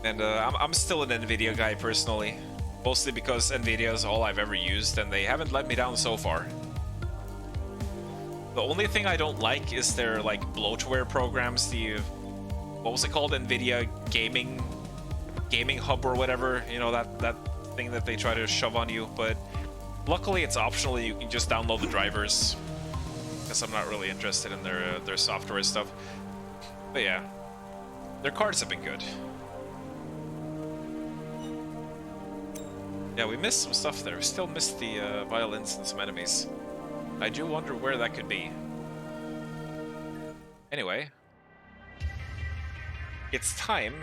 And I'm still an Nvidia guy personally, mostly because Nvidia is all I've ever used and they haven't let me down so far. The only thing I don't like is their like bloatware programs, the what was it called, Nvidia gaming hub or whatever, you know, that thing that they try to shove on you, but luckily it's optional. You can just download the drivers because I'm not really interested in their software stuff. But yeah, their cards have been good. Yeah, we missed some stuff there. We still missed the violins and some enemies. I do wonder where that could be. Anyway, it's time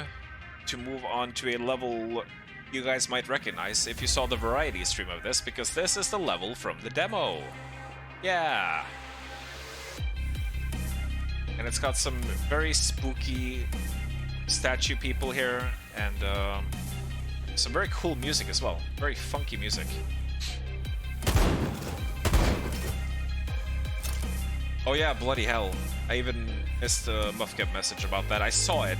to move on to a level you guys might recognize if you saw the variety stream of this, because this is the level from the demo. Yeah. And it's got some very spooky statue people here, and some very cool music as well. Very funky music. Oh yeah, bloody hell. I even missed the Muffgap message about that. I saw it,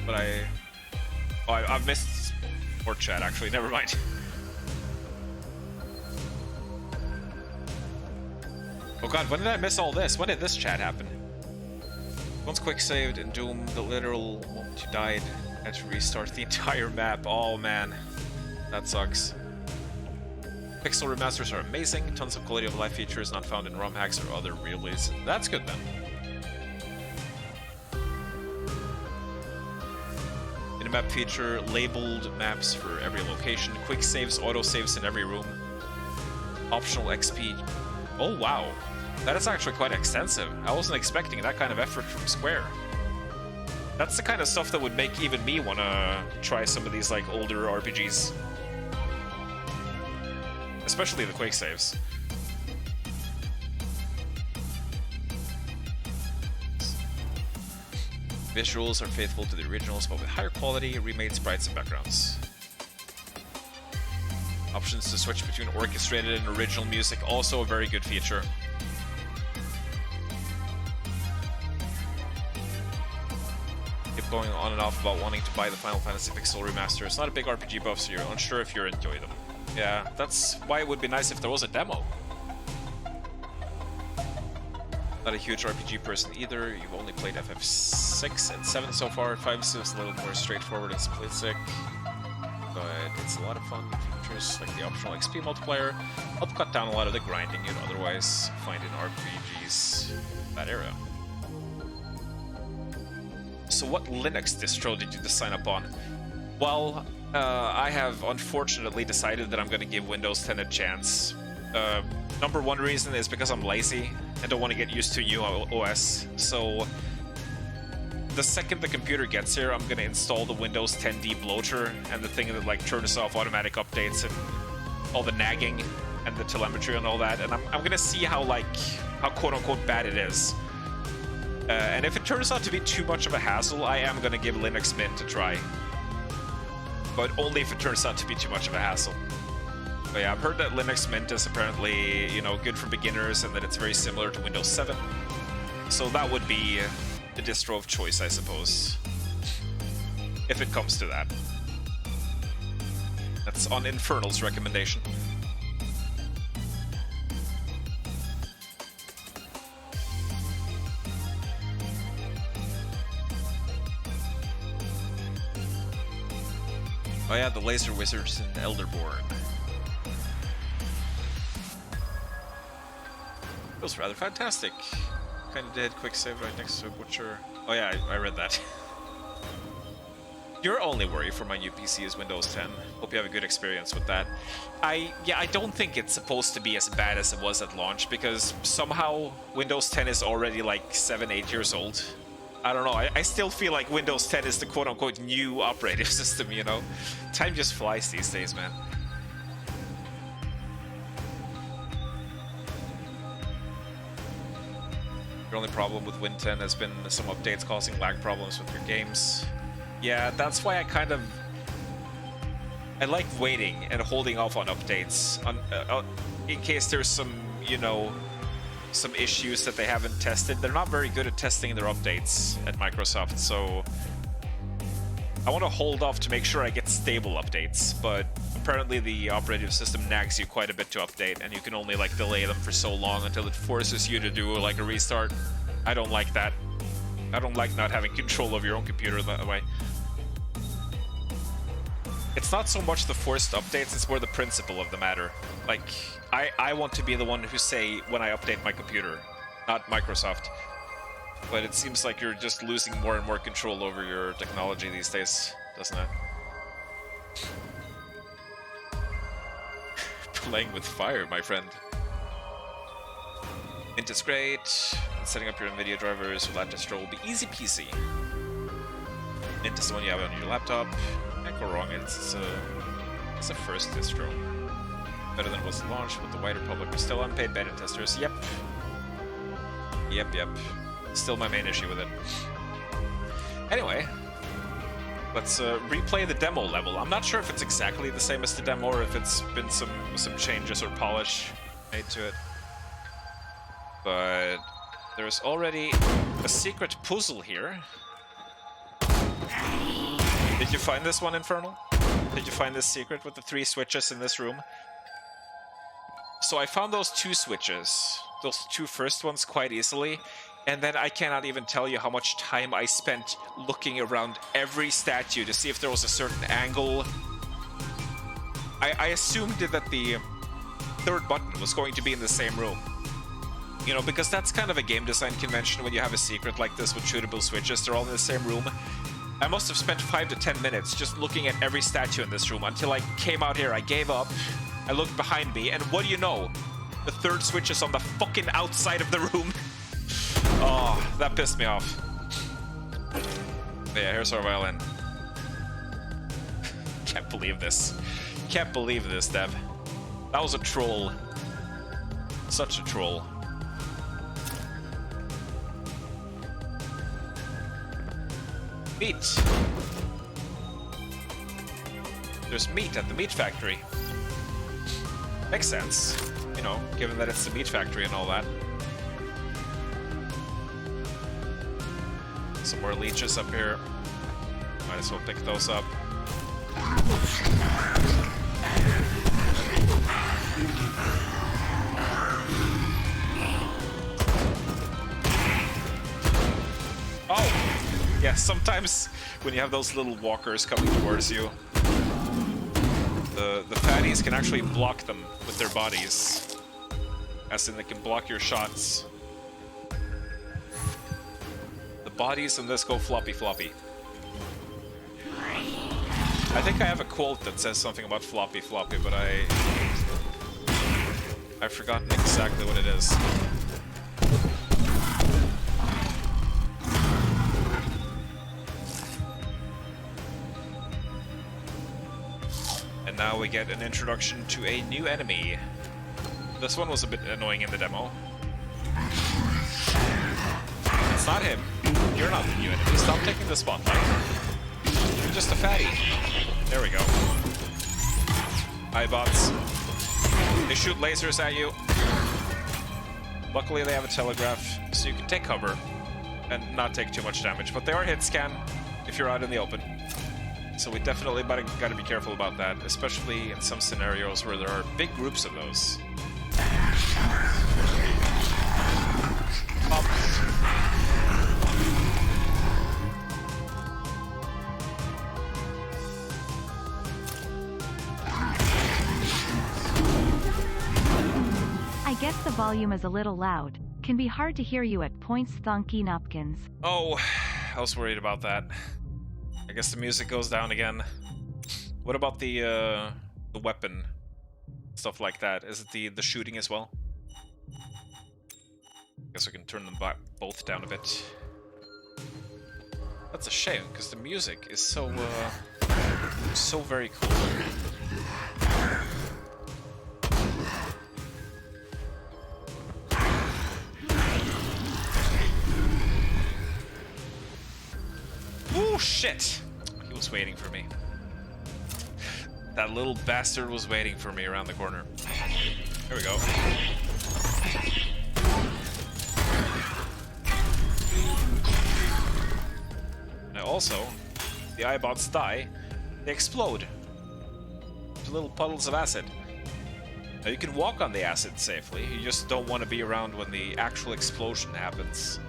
but I've missed more chat actually, never mind. Oh god, when did I miss all this? When did this chat happen? Once quick saved in Doom, the literal moment you died had to restart the entire map. Oh man, that sucks. Pixel remasters are amazing. Tons of quality of life features not found in ROM hacks or other releases. That's good then. In a map feature, labeled maps for every location, quick saves, auto saves in every room, optional XP. Oh wow, that is actually quite extensive. I wasn't expecting that kind of effort from Square. That's the kind of stuff that would make even me want to try some of these like older RPGs. Especially the quick saves. Visuals are faithful to the originals, but with higher quality, remade sprites and backgrounds. Options to switch between orchestrated and original music, also a very good feature. Keep going on and off about wanting to buy the Final Fantasy Pixel Remaster. It's not a big RPG buff, so you're unsure if you'll enjoy them. Yeah, that's why it would be nice if there was a demo. Not a huge RPG person either. You've only played FF6 and 7 so far. 5 is a little more straightforward and simplistic, but it's a lot of fun. Features like the optional XP multiplier help cut down a lot of the grinding you'd otherwise find in RPGs in that era. So what Linux distro did you just sign up on? Well, I have unfortunately decided that I'm going to give Windows 10 a chance. Number one reason is because I'm lazy and don't want to get used to new OS. So the second the computer gets here, I'm going to install the Windows 10 debloater and the thing that like turns off automatic updates and all the nagging and the telemetry and all that. And I'm going to see how quote unquote bad it is. And if it turns out to be too much of a hassle, I am going to give Linux Mint a try. But only if it turns out to be too much of a hassle. But yeah, I've heard that Linux Mint is apparently, you know, good for beginners and that it's very similar to Windows 7. So that would be the distro of choice, I suppose. If it comes to that. That's on Infernal's recommendation. Oh yeah, the Laser Wizards in Elderborn. It was rather fantastic. Kinda did quick save right next to Butcher. Oh yeah, I read that. Your only worry for my new PC is Windows 10. Hope you have a good experience with that. I don't think it's supposed to be as bad as it was at launch, because somehow Windows 10 is already like 7-8 years old. I don't know, I still feel like Windows 10 is the quote-unquote new operating system, you know? Time just flies these days, man. Your only problem with Win 10 has been some updates causing lag problems with your games. Yeah, that's why I like waiting and holding off on updates in case there's some, you know, some issues that they haven't tested. They're not very good at testing their updates at Microsoft, so I want to hold off to make sure I get stable updates, but apparently the operating system nags you quite a bit to update, and you can only like delay them for so long until it forces you to do like a restart. I don't like that. I don't like not having control of your own computer that way. It's not so much the forced updates, it's more the principle of the matter. Like, I want to be the one who say when I update my computer, not Microsoft. But it seems like you're just losing more and more control over your technology these days, doesn't it? Playing with fire, my friend. Mint is great. Setting up your NVIDIA drivers with that distro will be easy peasy. Mint is the one you have on your laptop. Can't go wrong. It's a first distro. Better than it was at launch, but the wider public are still unpaid beta testers. Yep. Yep. Still my main issue with it. Anyway, let's replay the demo level. I'm not sure if it's exactly the same as the demo or if it's been some changes or polish made to it. But there's already a secret puzzle here. Did you find this one, Infernal? Did you find this secret with the 3 switches in this room? So I found those 2 switches, those 2 first ones, quite easily. And then I cannot even tell you how much time I spent looking around every statue to see if there was a certain angle. I assumed that the third button was going to be in the same room. You know, because that's kind of a game design convention when you have a secret like this with shootable switches. They're all in the same room. I must have spent 5 to 10 minutes just looking at every statue in this room until I came out here. I gave up. I looked behind me, and what do you know? The third switch is on the fucking outside of the room. Oh, that pissed me off. But yeah, here's our violin. Can't believe this. Can't believe this, Dev. That was a troll. Such a troll. Meat. There's meat at the meat factory. Makes sense, you know, given that it's the meat factory and all that. Some more leeches up here. Might as well pick those up. Oh! Yeah, sometimes when you have those little walkers coming towards you, the fatties can actually block them with their bodies. As in, they can block your shots. The bodies in this go floppy floppy. I think I have a quote that says something about floppy floppy, but I've forgotten exactly what it is. And now we get an introduction to a new enemy. This one was a bit annoying in the demo. It's not him. You're not the new enemy. Stop taking the spotlight. You're just a fatty. There we go. Ibots. They shoot lasers at you. Luckily they have a telegraph, so you can take cover and not take too much damage. But they are hit scan if you're out in the open. So we definitely gotta be careful about that, especially in some scenarios where there are big groups of those. I guess the volume is a little loud. Can be hard to hear you at points, Thunky Nupkins. Oh, I was worried about that. I guess the music goes down again. What about the weapon? Stuff like that. Is it the shooting as well? I guess we can turn them both down a bit. That's a shame, because the music is so very cool. Oh shit! He was waiting for me. That little bastard was waiting for me around the corner. There we go. Now also, the iBots die, they explode into little puddles of acid. Now you can walk on the acid safely, you just don't want to be around when the actual explosion happens.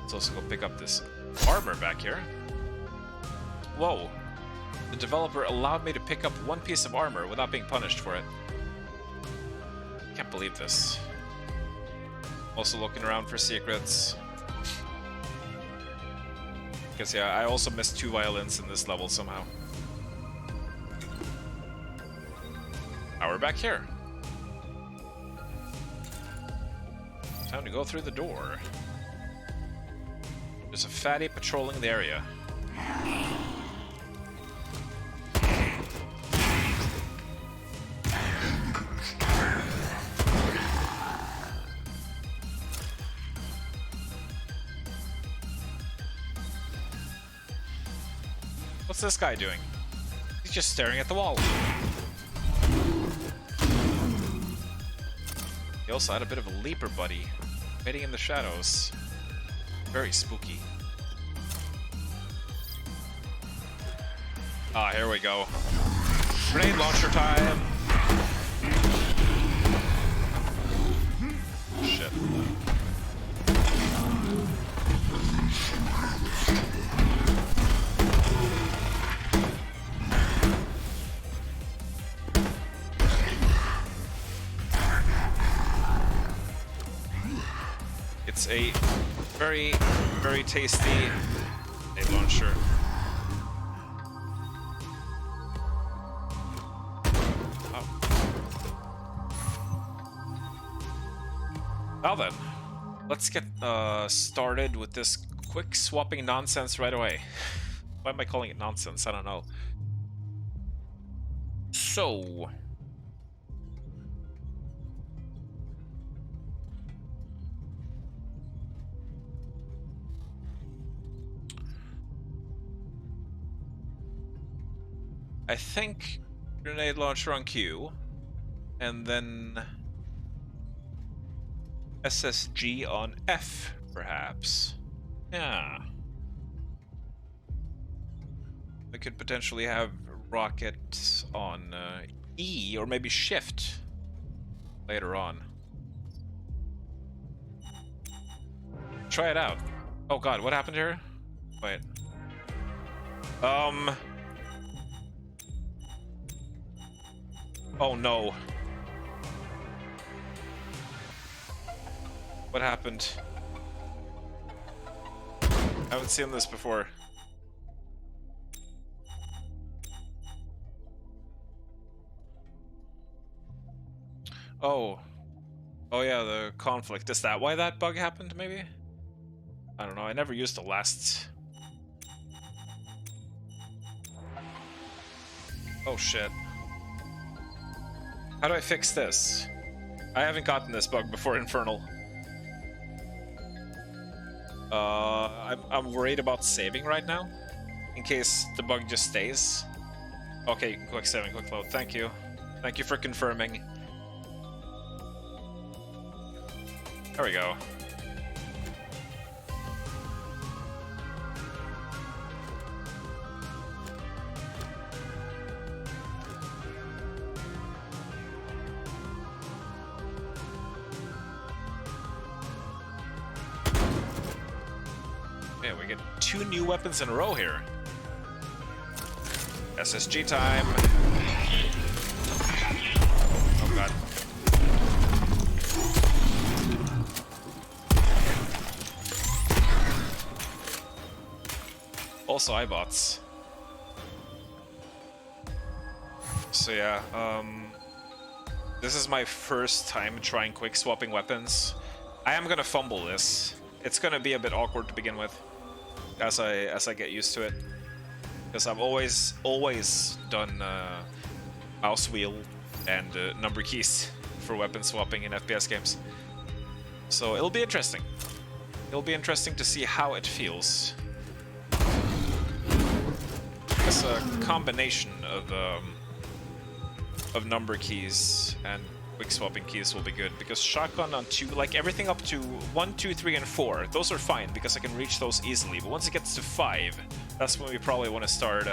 Let's also go pick up this armor back here. Whoa. The developer allowed me to pick up one piece of armor without being punished for it. Can't believe this. Also looking around for secrets. Because yeah, I also missed 2 violins in this level somehow. Now we're back here. Time to go through the door. There's a fatty patrolling the area. What's this guy doing? He's just staring at the wall. He also had a bit of a leaper buddy, hiding in the shadows. Very spooky. Ah, here we go. Grenade launcher time! Shit. It's a very, very tasty grenade launcher. Now then, let's get started with this quick swapping nonsense right away. Why am I calling it nonsense? I don't know. So... I think grenade launcher on Q, and then SSG on F, perhaps. Yeah. I could potentially have rocket on E, or maybe shift later on. Try it out. Oh god, what happened here? Wait. Oh no. What happened? I haven't seen this before. Oh. Oh yeah, the conflict. Is that why that bug happened, maybe? I don't know, I never used the last... Oh shit. How do I fix this? I haven't gotten this bug before Infernal. I'm worried about saving right now, in case the bug just stays. Okay, quick saving, quick load. Thank you. Thank you for confirming. There we go. Yeah, we get 2 new weapons in a row here. SSG time. Oh god. Also iBots. So yeah, this is my first time trying quick swapping weapons. I am gonna fumble this. It's gonna be a bit awkward to begin with, as I get used to it, because I've always done mouse wheel and number keys for weapon swapping in FPS games. So it'll be interesting. It'll be interesting to see how it feels. It's a combination of number keys and quick swapping keys will be good, because shotgun on 2, like everything up to 1, 2, 3, and 4, those are fine because I can reach those easily. But once it gets to 5, that's when we probably want to start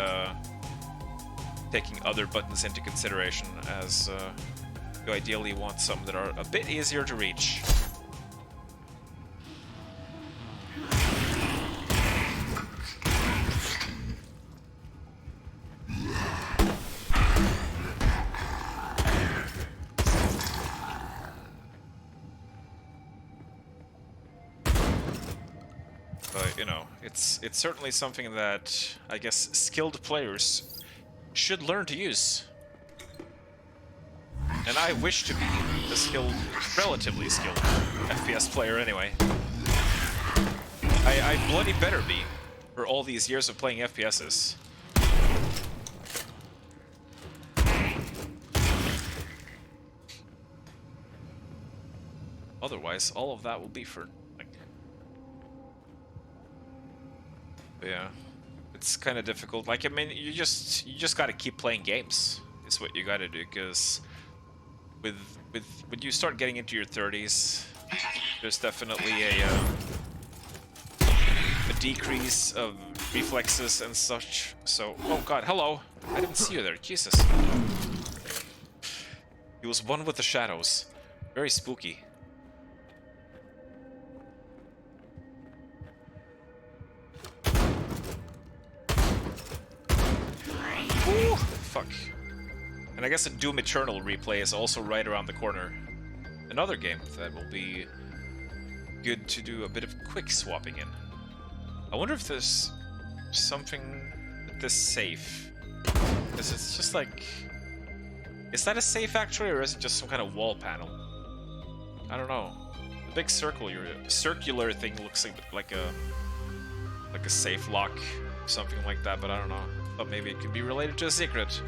taking other buttons into consideration, as you ideally want some that are a bit easier to reach. You know, it's certainly something that I guess skilled players should learn to use. And I wish to be a skilled, relatively skilled FPS player anyway. I bloody better be, for all these years of playing FPSs. Otherwise, all of that will be for... Yeah, it's kind of difficult. Like, I mean, you just got to keep playing games is what you got to do, because with when you start getting into your 30s, there's definitely a decrease of reflexes and such. So, oh god, hello! I didn't see you there. Jesus, he was one with the shadows. Very spooky. Ooh, fuck. And I guess a Doom Eternal replay is also right around the corner. Another game that will be good to do a bit of quick swapping in. I wonder if there's something with this safe. Because it's just like... Is that a safe actually, or is it just some kind of wall panel? I don't know. The big circular thing looks like a safe lock, something like that, but I don't know. But maybe it could be related to a secret.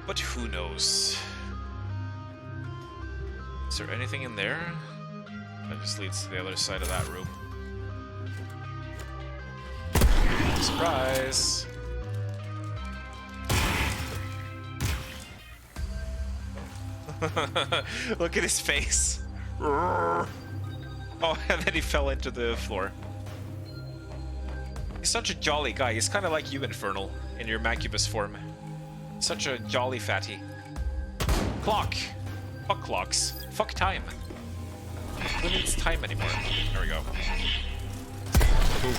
But who knows? Is there anything in there? That just leads to the other side of that room. Surprise! Look at his face. Oh, and then he fell into the floor. He's such a jolly guy. He's kind of like you, Infernal, in your Macubus form. Such a jolly fatty. Clock! Fuck clocks. Fuck time. Who needs time anymore? There we go. Boom.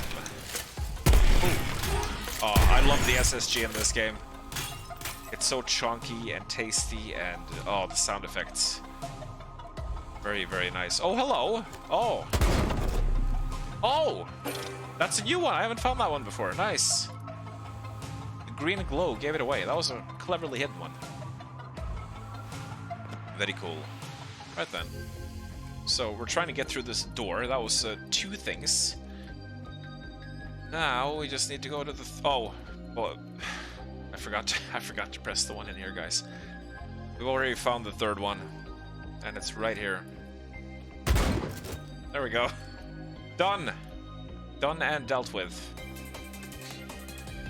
Boom. Oh, I love the SSG in this game. It's so chunky and tasty, and oh, the sound effects. Very, very nice. Oh, hello! Oh! Oh! That's a new one! I haven't found that one before. Nice! The green glow gave it away. That was a cleverly hidden one. Very cool. Right then. So, we're trying to get through this door. That was 2 things. Now, we just need to go to the... oh! Well, I forgot to press the one in here, guys. We've already found the 3rd one. And it's right here. There we go. Done! Done and dealt with.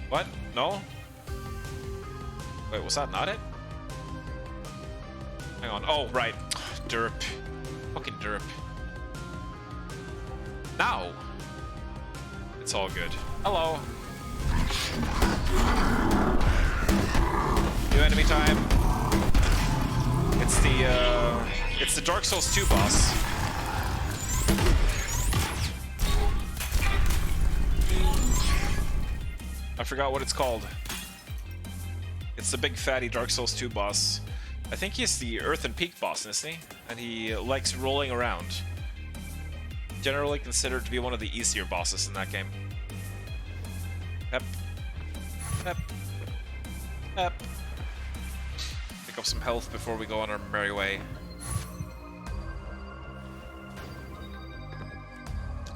What? No? Wait, was that not it? Hang on. Oh, right. Derp. Fucking derp. Now! It's all good. Hello! New enemy time. It's the Dark Souls 2 boss. I forgot what it's called. It's the big fatty Dark Souls 2 boss. I think he's the Earthen Peak boss, isn't he? And he likes rolling around. Generally considered to be one of the easier bosses in that game. Yep. Yep. Yep. Pick up some health before we go on our merry way.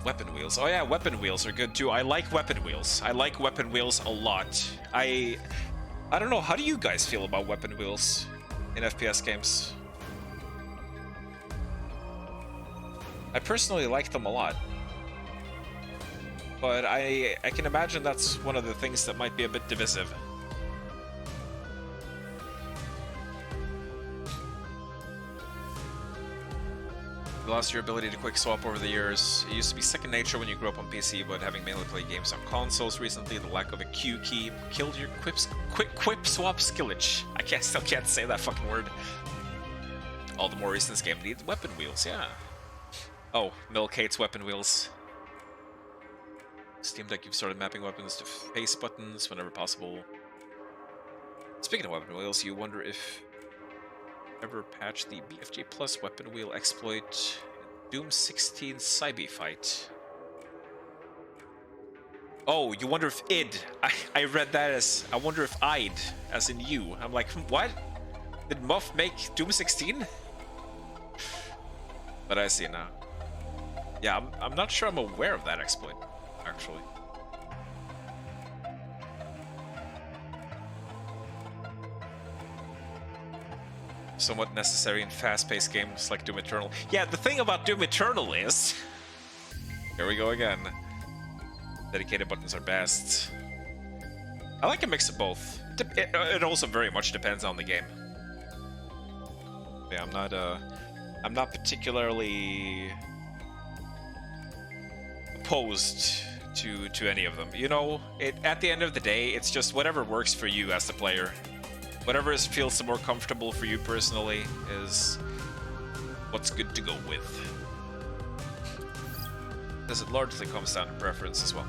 Weapon wheels. Oh yeah, weapon wheels are good too. I like weapon wheels. I like weapon wheels a lot. I don't know, how do you guys feel about weapon wheels in FPS games? I personally like them a lot. But I can imagine that's one of the things that might be a bit divisive. You lost your ability to quick swap over the years. It used to be second nature when you grew up on PC, but having mainly played games on consoles recently, the lack of a Q key killed your quip swap skillage. I still can't say that fucking word. All the more reason this game needs weapon wheels, yeah. Oh, Milk hates weapon wheels. Steam Deck, you've started mapping weapons to face buttons whenever possible. Speaking of weapon wheels, you wonder if ever patched the BFG Plus weapon wheel exploit in Doom 16 Cybe fight. Oh, you wonder if id. I read that as, I wonder if I'd, as in you. I'm like, what? Did Muff make Doom 16? But I see now. Yeah, I'm not sure I'm aware of that exploit, actually. Somewhat necessary in fast-paced games like Doom Eternal. Yeah, the thing about Doom Eternal is... Here we go again. Dedicated buttons are best. I like a mix of both. It also very much depends on the game. Yeah, I'm not particularly opposed to any of them. You know, at the end of the day, it's just whatever works for you as the player. Whatever feels more comfortable for you personally is what's good to go with. Because it largely comes down to preference as well.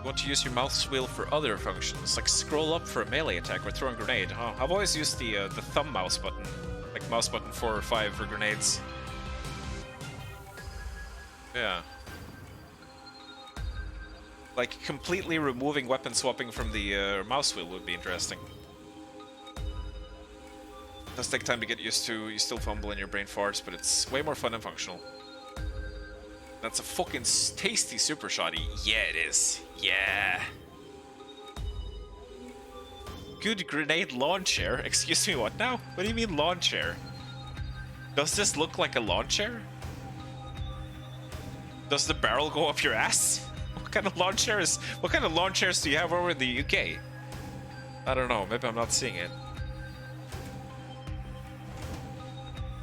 You want to use your mouse wheel for other functions, like scroll up for a melee attack or throw a grenade. Oh, I've always used the thumb mouse button, like mouse button 4 or 5 for grenades. Yeah. Like, completely removing weapon swapping from the mouse wheel would be interesting. It does take time to get used to, you still fumble and your brain farts, but it's way more fun and functional. That's a fucking tasty super shotty. Yeah, it is. Yeah. Good grenade lawn chair. Excuse me, what now? What do you mean lawn chair? Does this look like a lawn chair? Does the barrel go up your ass? What kind of lawn chairs? What kind of lawn chairs do you have over in the UK? I don't know. Maybe I'm not seeing it.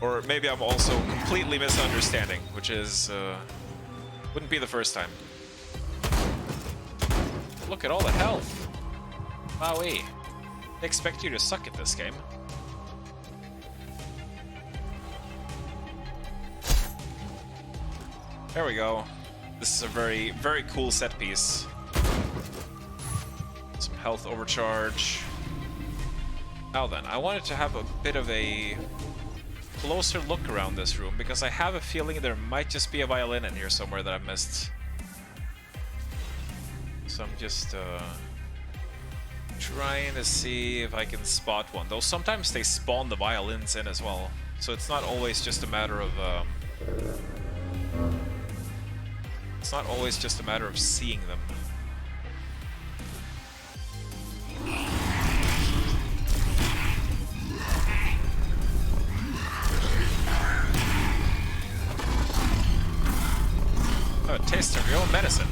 Or maybe I'm also completely misunderstanding, which is wouldn't be the first time. Look at all the health. Wowee. They expect you to suck at this game. There we go. This is a very, very cool set piece. Some health overcharge. Now then, I wanted to have a bit of a closer look around this room because I have a feeling there might just be a violin in here somewhere that I missed. So I'm just trying to see if I can spot one. Though sometimes they spawn the violins in as well, so it's not always just a matter of seeing them. Oh, a taste of your own medicine.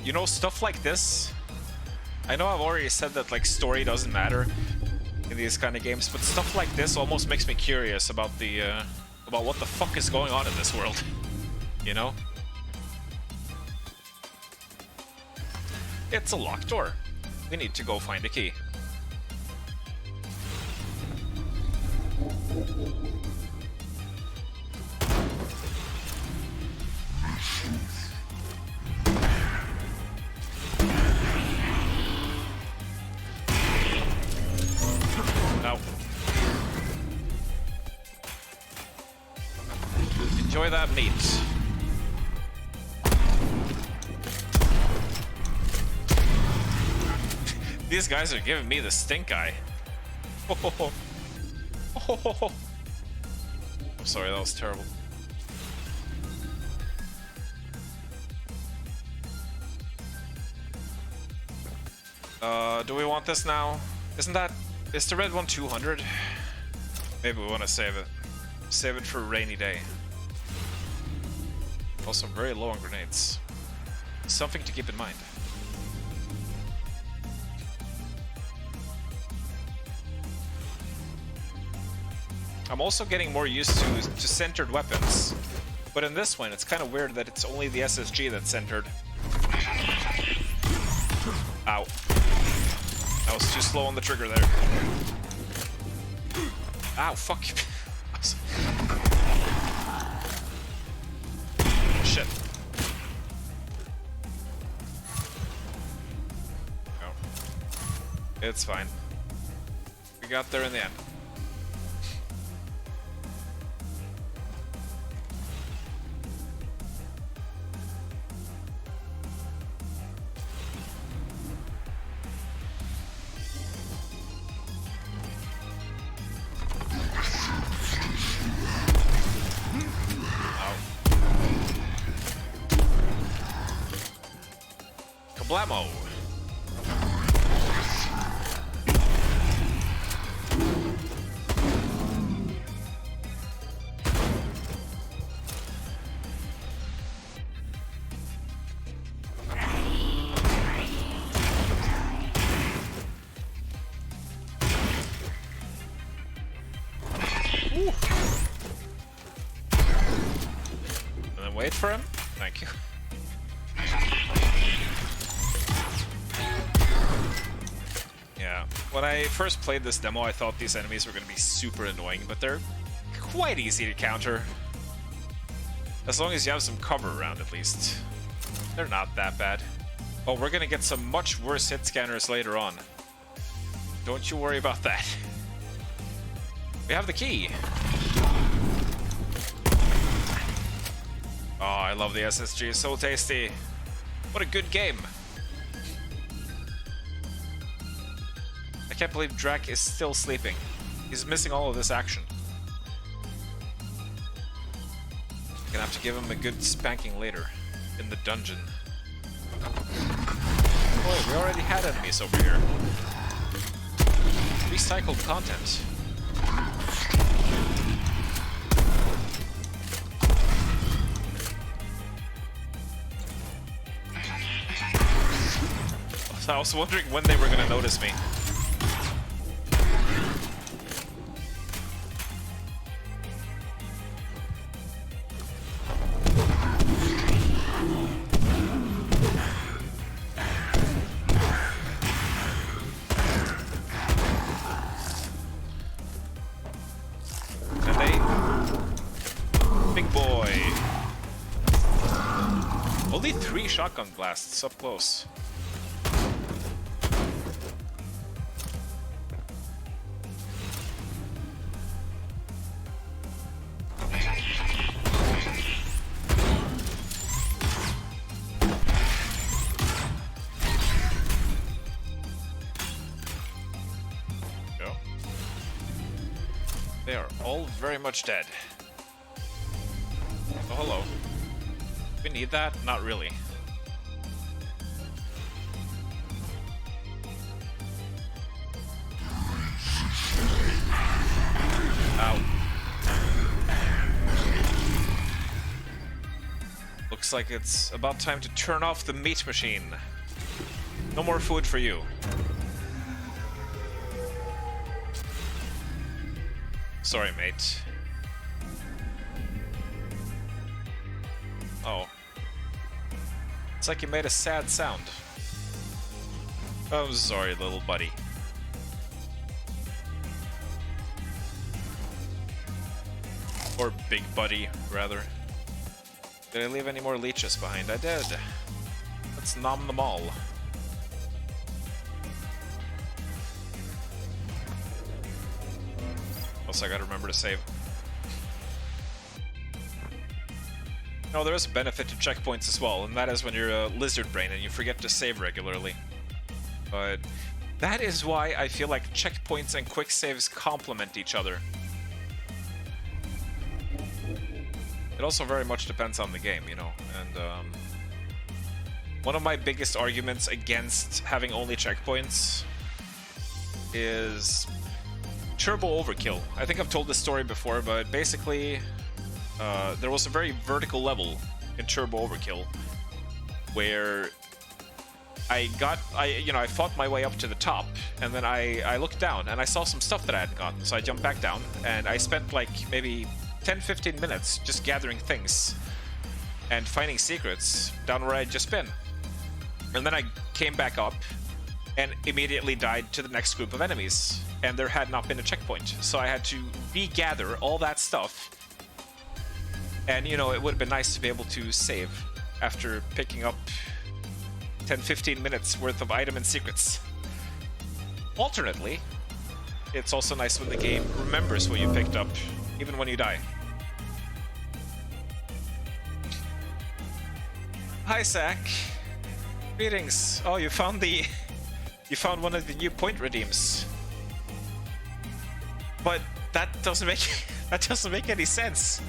You know, stuff like this, I know I've already said that like story doesn't matter in these kind of games, but stuff like this almost makes me curious about the about what the fuck is going on in this world. You know? It's a locked door. We need to go find a key. Enjoy that meat. These guys are giving me the stink eye. Oh. I'm sorry, that was terrible. Do we want this now? Is the red one 200? Maybe we want to save it. Save it for a rainy day. Also very low on grenades. Something to keep in mind. I'm also getting more used to centered weapons. But in this one, it's kind of weird that it's only the SSG that's centered. Ow. I was too slow on the trigger there. Ow, fuck you. Shit. No. It's fine. We got there in the end. Blammo. And then wait for him. Thank you. Yeah, when I first played this demo, I thought these enemies were going to be super annoying, but they're quite easy to counter. As long as you have some cover around, at least. They're not that bad. Oh, we're going to get some much worse hit scanners later on. Don't you worry about that. We have the key. Oh, I love the SSG. So tasty. What a good game. I can't believe Drac is still sleeping. He's missing all of this action. Gonna have to give him a good spanking later in the dungeon. Boy, we already had enemies over here. Recycled content. I was wondering when they were gonna notice me. Only 3 shotgun blasts up close. Go. They are all very much dead. Oh, hello. We need that? Not really. Ow. Looks like it's about time to turn off the meat machine. No more food for you. Sorry, mate. Oh. It's like you made a sad sound. Oh, sorry, little buddy. Or big buddy, rather. Did I leave any more leeches behind? I did. Let's nom them all. Also, I gotta remember to save. No, there is a benefit to checkpoints as well, and that is when you're a lizard brain and you forget to save regularly. But that is why I feel like checkpoints and quick saves complement each other. It also very much depends on the game, you know, and one of my biggest arguments against having only checkpoints is turbo overkill. I think I've told this story before, but basically there was a very vertical level in Turbo Overkill where I fought my way up to the top, and then I looked down and I saw some stuff that I hadn't gotten, so I jumped back down and I spent like maybe 10-15 minutes just gathering things and finding secrets down where I'd just been. And then I came back up and immediately died to the next group of enemies, and there had not been a checkpoint, so I had to regather all that stuff. And, you know, it would have been nice to be able to save after picking up 10-15 minutes worth of item and secrets. Alternately, it's also nice when the game remembers what you picked up, even when you die. Hi, Zach. Greetings. Oh, you found one of the new point redeems. But that doesn't make any sense.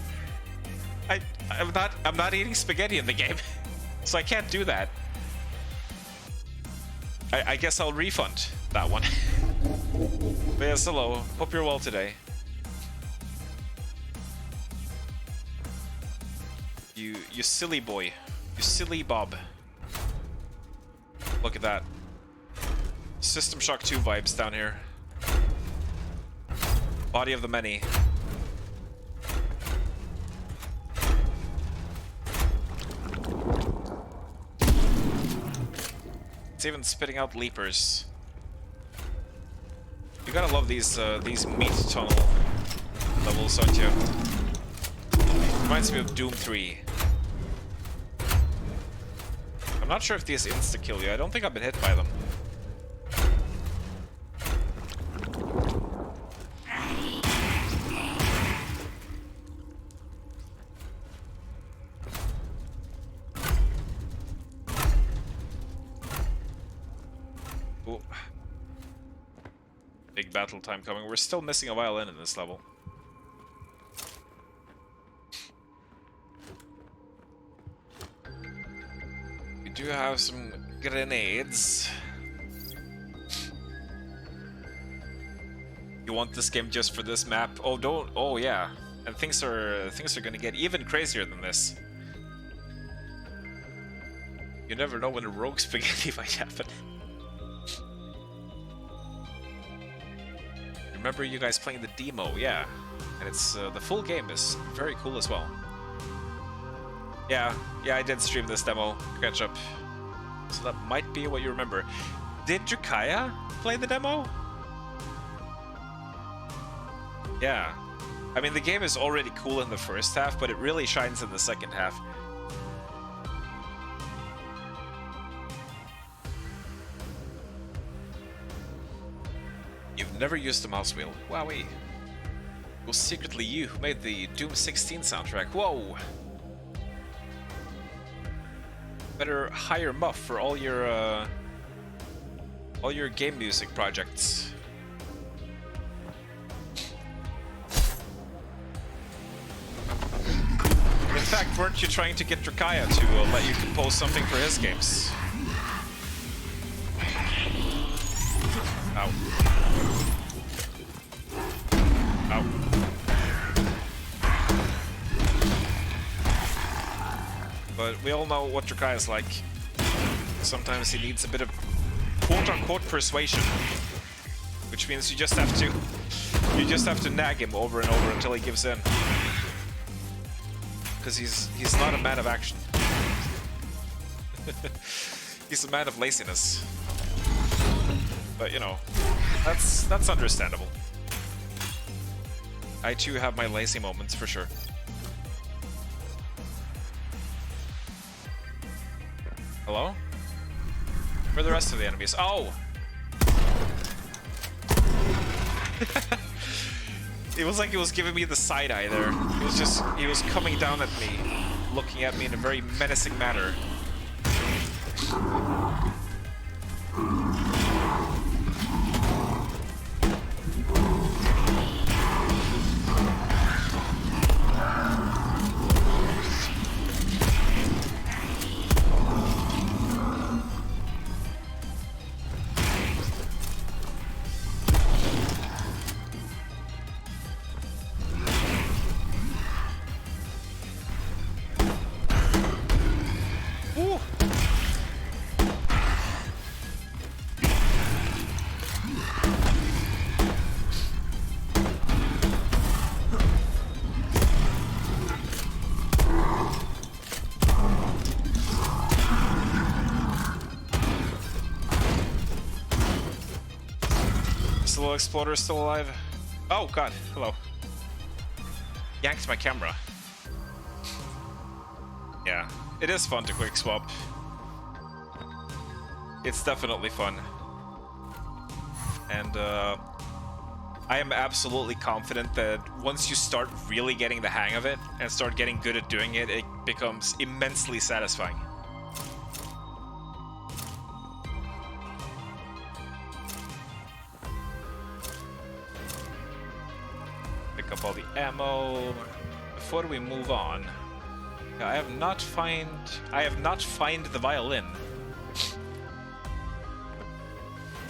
I'm not eating spaghetti in the game, so I can't do that. I guess I'll refund that one. But yes, hello. Hope you're well today. You silly boy. You silly Bob. Look at that. System Shock 2 vibes down here. Body of the many. It's even spitting out leapers. You gotta love these meat tunnel levels, don't you? Reminds me of Doom 3. I'm not sure if these insta-kill you. I don't think I've been hit by them. Ooh. Big battle time coming. We're still missing a violin in this level. We do have some grenades. You want this game just for this map? Oh, don't. Oh, yeah. And things are gonna get even crazier than this. You never know when a rogue spaghetti might happen. Remember you guys playing the demo? Yeah, and it's the full game is very cool as well. Yeah, I did stream this demo, catch up. So that might be what you remember. Did Jukaya play the demo? Yeah. I mean, the game is already cool in the first half, but it really shines in the second half. You've never used the mouse wheel. Wowee. It was secretly you who made the Doom 16 soundtrack. Whoa! Better hire Muff for all your game music projects. In fact, weren't you trying to get Drakaya to let you compose something for his games? Ow. Ow. But we all know what Drakaya is like. Sometimes he needs a bit of quote-unquote persuasion, which means you just have to nag him over and over until he gives in. Because he's not a man of action. He's a man of laziness. But you know, that's understandable. I too have my lazy moments for sure. Hello? Where are the rest of the enemies? Oh! It was like it was giving me the side eye there. He was coming down at me, looking at me in a very menacing manner. Little exploder still alive. Oh god, hello. Yanked my camera. Yeah, it is fun to quick swap. It's definitely fun. And I am absolutely confident that once you start really getting the hang of it and start getting good at doing it, it becomes immensely satisfying. Up all the ammo. Before we move on, I have not find the violin.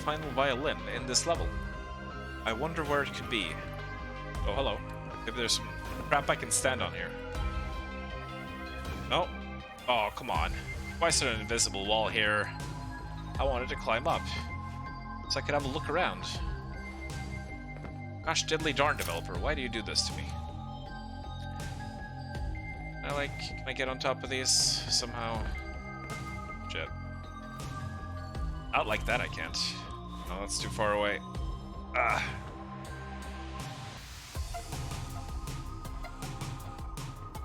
Final violin in this level. I wonder where it could be. Oh, hello. Maybe there's some crap I can stand on here. No. Oh, come on. Why is there an invisible wall here? I wanted to climb up so I could have a look around. Gosh, diddly darn, developer, why do you do this to me? Can I get on top of these somehow? Shit. Not like that, I can't. No, that's too far away. Ah.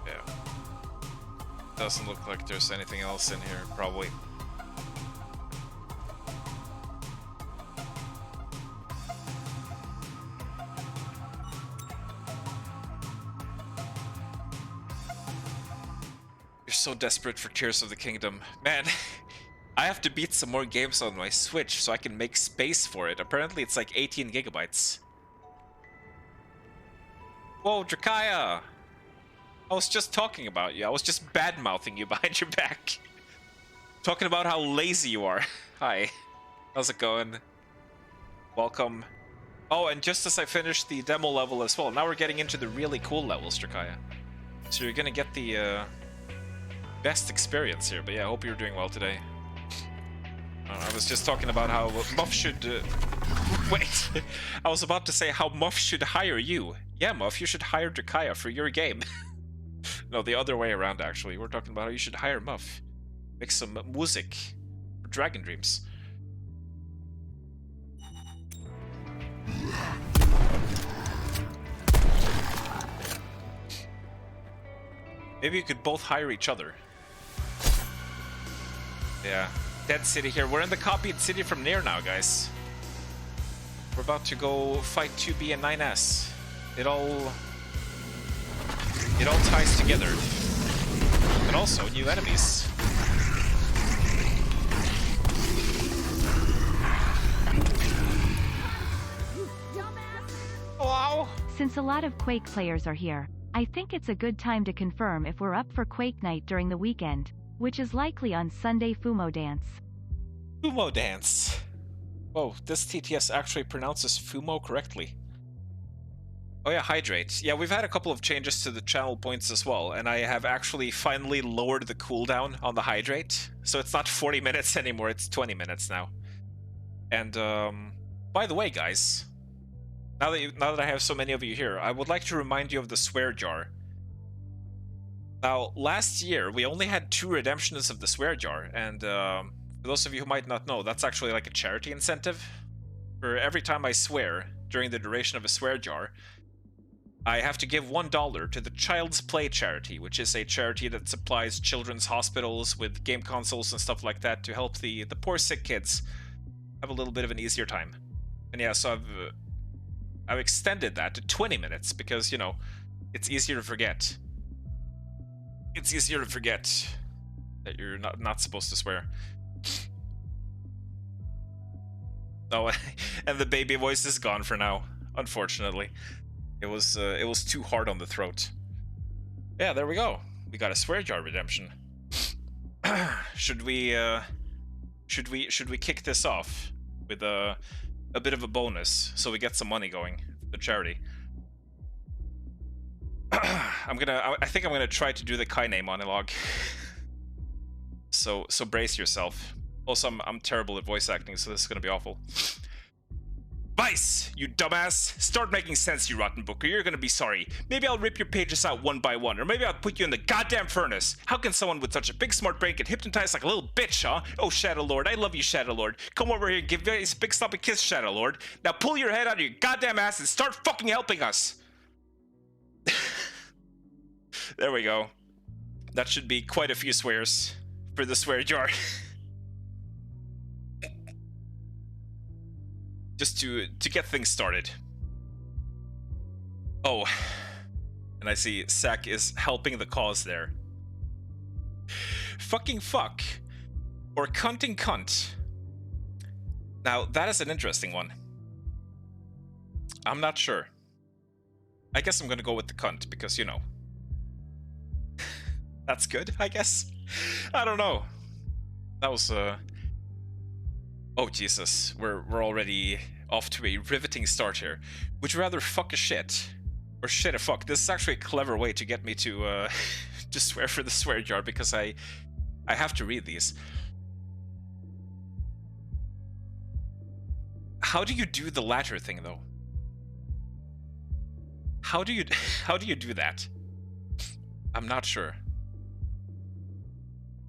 Yeah. Doesn't look like there's anything else in here, probably. You're so desperate for Tears of the Kingdom. Man, I have to beat some more games on my Switch so I can make space for it. Apparently it's like 18 gigabytes. Whoa, Drakaya! I was just talking about you. I was just bad-mouthing you behind your back. Talking about how lazy you are. Hi. How's it going? Welcome. Oh, and just as I finished the demo level as well, now we're getting into the really cool levels, Drakaya. So you're gonna get the best experience here. But yeah, I hope you're doing well today. I was just talking about how Muff should... Wait, I was about to say how Muff should hire you. Yeah, Muff, you should hire Drakaya for your game. No, the other way around, actually. We're talking about how you should hire Muff. Make some music for Dragon Dreams. Maybe you could both hire each other. Yeah. Dead City here. We're in the copied city from Nier now, guys. We're about to go fight 2B and 9S. It all ties together. And also new enemies. Wow. Since a lot of Quake players are here, I think it's a good time to confirm if we're up for Quake Night during the weekend, which is likely on Sunday. Fumo Dance. Fumo Dance. Whoa, this TTS actually pronounces Fumo correctly. Oh yeah, Hydrate. Yeah, we've had a couple of changes to the channel points as well, and I have actually finally lowered the cooldown on the Hydrate. So it's not 40 minutes anymore, it's 20 minutes now. And, by the way, guys, now that I have so many of you here, I would like to remind you of the swear jar. Now, last year, we only had 2 redemptions of the swear jar, and, for those of you who might not know, that's actually like a charity incentive. For every time I swear during the duration of a swear jar, I have to give $1 to the Child's Play charity, which is a charity that supplies children's hospitals with game consoles and stuff like that to help the poor sick kids have a little bit of an easier time. And yeah, so I've extended that to 20 minutes because, you know, it's easier to forget. It's easier to forget that you're not supposed to swear. Oh, and the baby voice is gone for now, unfortunately. It was too hard on the throat. Yeah, there we go. We got a swear jar redemption. Should we kick this off with a bit of a bonus so we get some money going for the charity? I think I'm gonna try to do the Kaine monologue. So brace yourself. Also, I'm terrible at voice acting, so this is gonna be awful. Vice, you dumbass! Start making sense, you rotten book, or you're gonna be sorry. Maybe I'll rip your pages out one by one, or maybe I'll put you in the goddamn furnace. How can someone with such a big smart brain get hypnotized like a little bitch, huh? Oh, Shadow Lord, I love you, Shadow Lord. Come over here and give me a big sloppy kiss, Shadow Lord. Now pull your head out of your goddamn ass and start fucking helping us! There we go. That should be quite a few swears for the swear jar. Just to get things started. Oh, and I see Sack is helping the cause there. Fucking fuck. Or cunting cunt. Now, that is an interesting one. I'm not sure. I guess I'm gonna go with the cunt, because, you know. That's good, I guess? I don't know. That was, Oh, Jesus. We're already off to a riveting start here. Would you rather fuck a shit? Or shit a fuck? This is actually a clever way to get me to, to swear for the swear jar, because I have to read these. How do you do the latter thing, though? How do you do that? I'm not sure.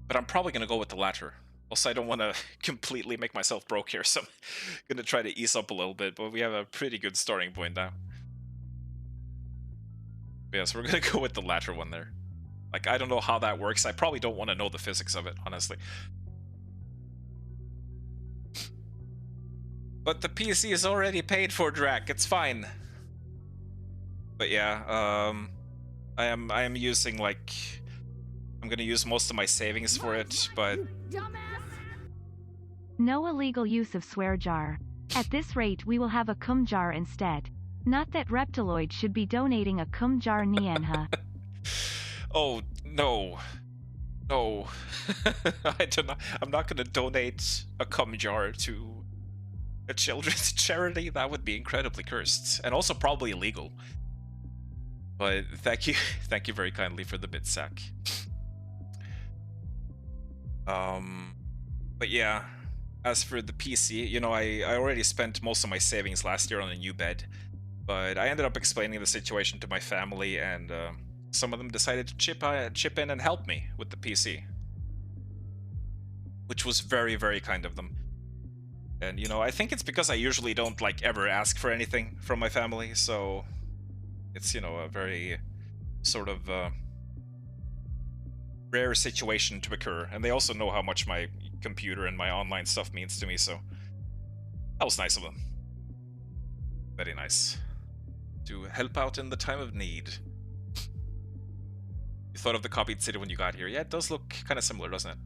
But I'm probably gonna go with the latter. Also, I don't want to completely make myself broke here, so I'm gonna try to ease up a little bit, but we have a pretty good starting point now. Yeah, so we're gonna go with the latter one there. Like, I don't know how that works. I probably don't want to know the physics of it, honestly. But the PC is already paid for, Drac. It's fine. But yeah, I am using, like, I'm gonna use most of my savings for it, but No illegal use of swear jar. At this rate we will have a cum jar instead. Not that Reptiloid should be donating a cum jar Nianha. Oh, no. No. I'm not gonna donate a cum jar to a children's charity. That would be incredibly cursed. And also probably illegal. But thank you very kindly for the bit, Sack. But yeah, as for the PC, you know, I already spent most of my savings last year on a new bed, but I ended up explaining the situation to my family, and some of them decided to chip in and help me with the PC, which was very, very kind of them. And you know, I think it's because I usually don't like ever ask for anything from my family, so it's, you know, a very sort of rare situation to occur, and they also know how much my computer and my online stuff means to me, so that was nice of them. Very nice. To help out in the time of need. You thought of the copied city when you got here. Yeah, it does look kind of similar, doesn't it?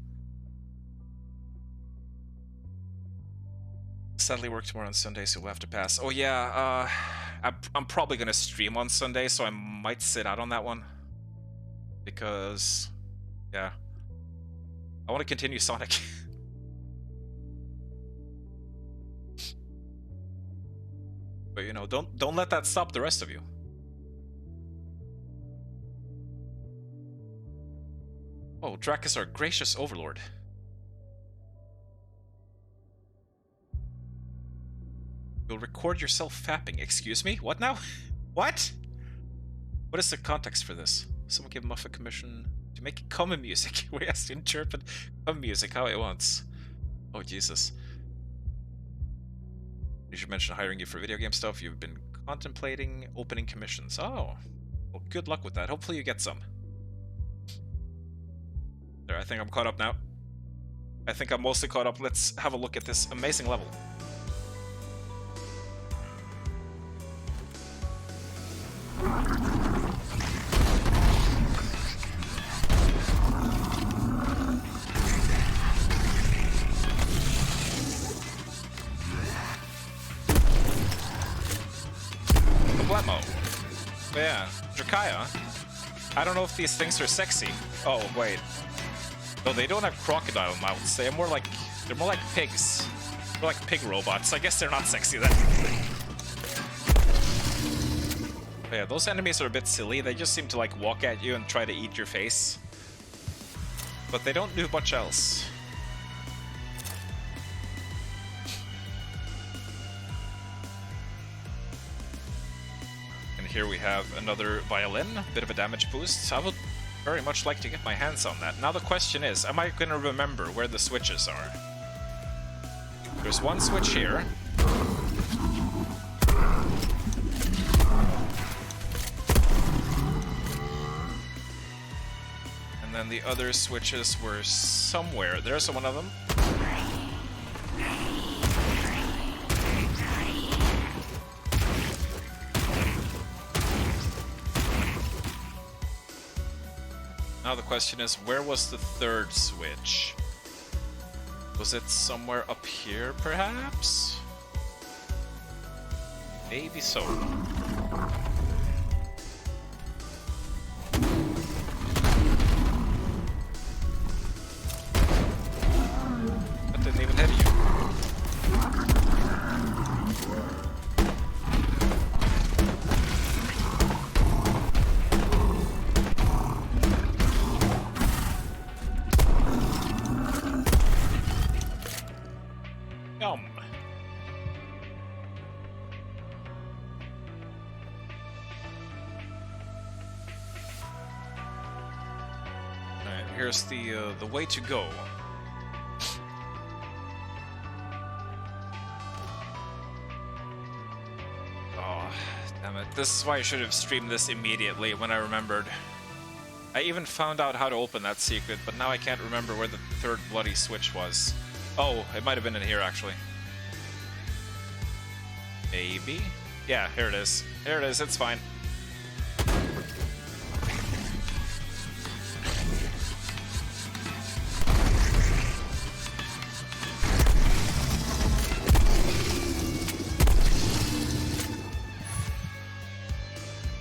Sadly, work tomorrow on Sunday, so we'll have to pass. Oh yeah, I'm probably gonna stream on Sunday, so I might sit out on that one. Because, yeah, I want to continue Sonic. But you know, don't let that stop the rest of you. Oh, Drac is our gracious overlord. You'll record yourself fapping. Excuse me? What now? What? What is the context for this? Someone give Muff a commission to make common music. We asked to interpret common music how it wants. Oh, Jesus. You should mention hiring you for video game stuff. You've been contemplating opening commissions. Oh. Well, good luck with that. Hopefully you get some. There, I think I'm caught up now. I think I'm mostly caught up. Let's have a look at this amazing level. Yeah, Drakaya. I don't know if these things are sexy. Oh wait, no, they don't have crocodile mouths. They're more like pigs. They're like pig robots. I guess they're not sexy then. But yeah, those enemies are a bit silly. They just seem to like walk at you and try to eat your face, but they don't do much else. Here we have another violin, a bit of a damage boost. I would very much like to get my hands on that. Now the question is, am I gonna remember where the switches are? There's one switch here. And then the other switches were somewhere. There's one of them. Now the question is, where was the third switch? Was it somewhere up here, perhaps? Maybe so. That didn't even hit you. Here's the way to go. This is why I should have streamed this immediately when I remembered. I even found out how to open that secret, but now I can't remember where the third bloody switch was. Oh, it might have been in here, actually. Maybe? Yeah, here it is. Here it is, it's fine.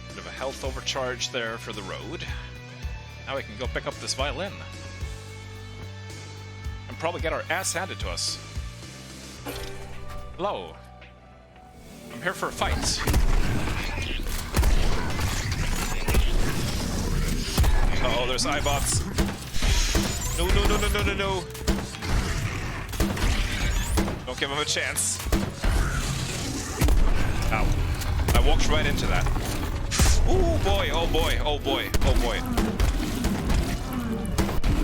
Bit of a health overcharge there for the road. Now we can go pick up this violin. And probably get our ass handed to us. Hello. I'm here for a fight. Uh-oh, there's iBots. No, no, no, no, no, no, no. Don't give him a chance. Ow. I walked right into that. Oh boy, oh boy, oh boy, oh boy.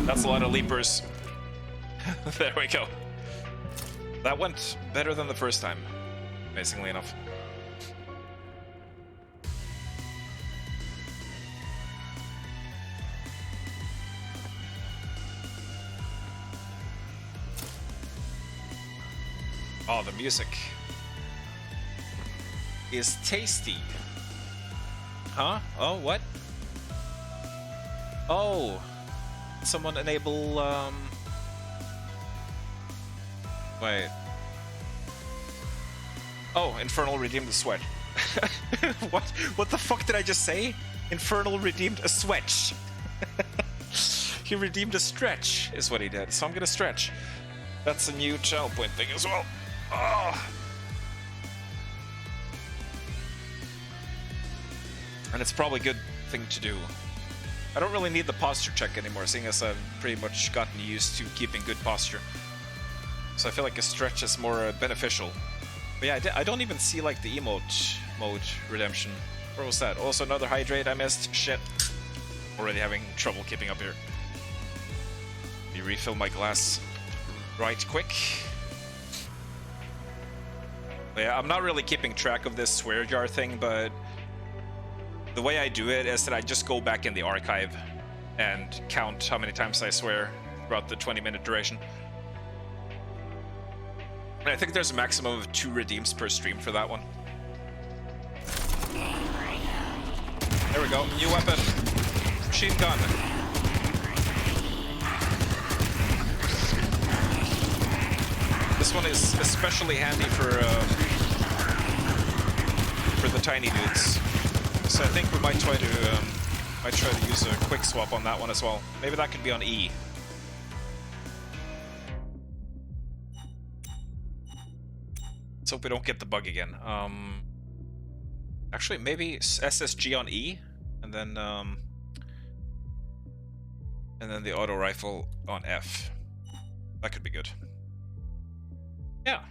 That's a lot of leapers. There we go. That went better than the first time, amazingly enough. Oh, the music is tasty. Huh? Oh, what? Oh, someone enable, wait. Oh, Infernal redeemed the switch. What? What the fuck did I just say? Infernal redeemed a switch. He redeemed a stretch, is what he did. So I'm gonna stretch. That's a new channel point thing as well. Oh. And it's probably a good thing to do. I don't really need the posture check anymore, seeing as I've pretty much gotten used to keeping good posture. So I feel like a stretch is more beneficial. But yeah, I don't even see like the emote mode redemption. Where was that? Also another hydrate I missed. Shit. Already having trouble keeping up here. Let me refill my glass right quick. But yeah, I'm not really keeping track of this swear jar thing, but the way I do it is that I just go back in the archive and count how many times I swear throughout the 20-minute duration. And I think there's a maximum of 2 redeems per stream for that one. There we go, new weapon. Machine gun. This one is especially handy for the tiny dudes. So I think we might try to use a quick swap on that one as well. Maybe that could be on E. Let's hope we don't get the bug again. Actually, maybe SSG on E, and then the auto rifle on F. That could be good. Yeah.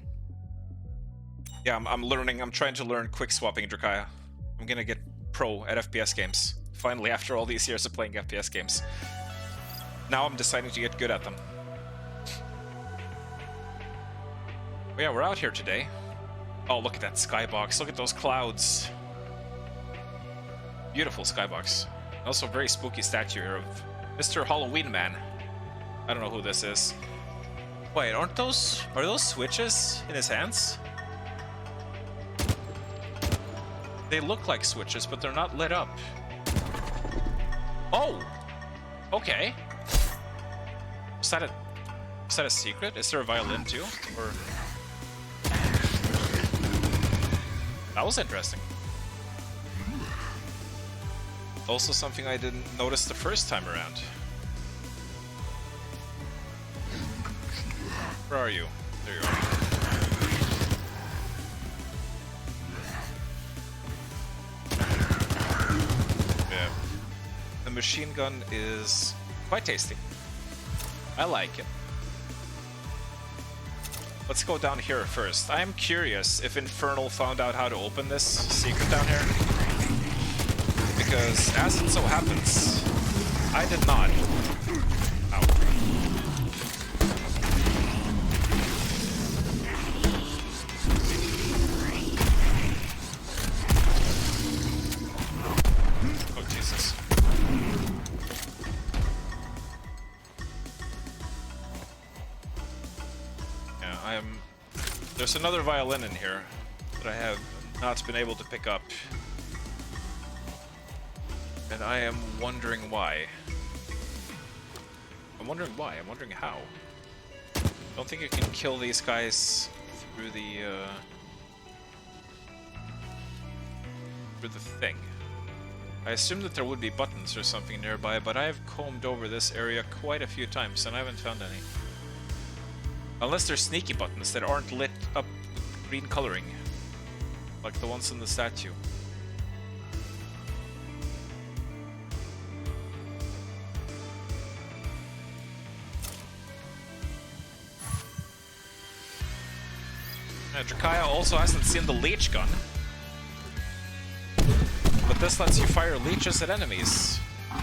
Yeah, I'm learning. I'm trying to learn quick swapping Drakaya. I'm gonna get pro at FPS games. Finally, after all these years of playing FPS games. Now I'm deciding to get good at them. But yeah, we're out here today. Oh, look at that skybox. Look at those clouds. Beautiful skybox. Also a very spooky statue here of Mr. Halloween Man. I don't know who this is. Wait, are those switches in his hands? They look like switches, but they're not lit up. Oh! Okay. Is that a secret? Is there a violin too? Or... That was interesting. Also something I didn't notice the first time around. Where are you? There you are. Yeah. The machine gun is quite tasty. I like it. Let's go down here first. I am curious if Infernal found out how to open this secret down here. Because, as it so happens, I did not. Ow. There's another violin in here that I have not been able to pick up. And I am wondering why. I'm wondering why. I'm wondering how. Don't think you can kill these guys through the thing. I assumed that there would be buttons or something nearby, but I have combed over this area quite a few times and I haven't found any. Unless there's sneaky buttons that aren't lit up with green coloring, like the ones in the statue. Drakaya also hasn't seen the leech gun. But this lets you fire leeches at enemies.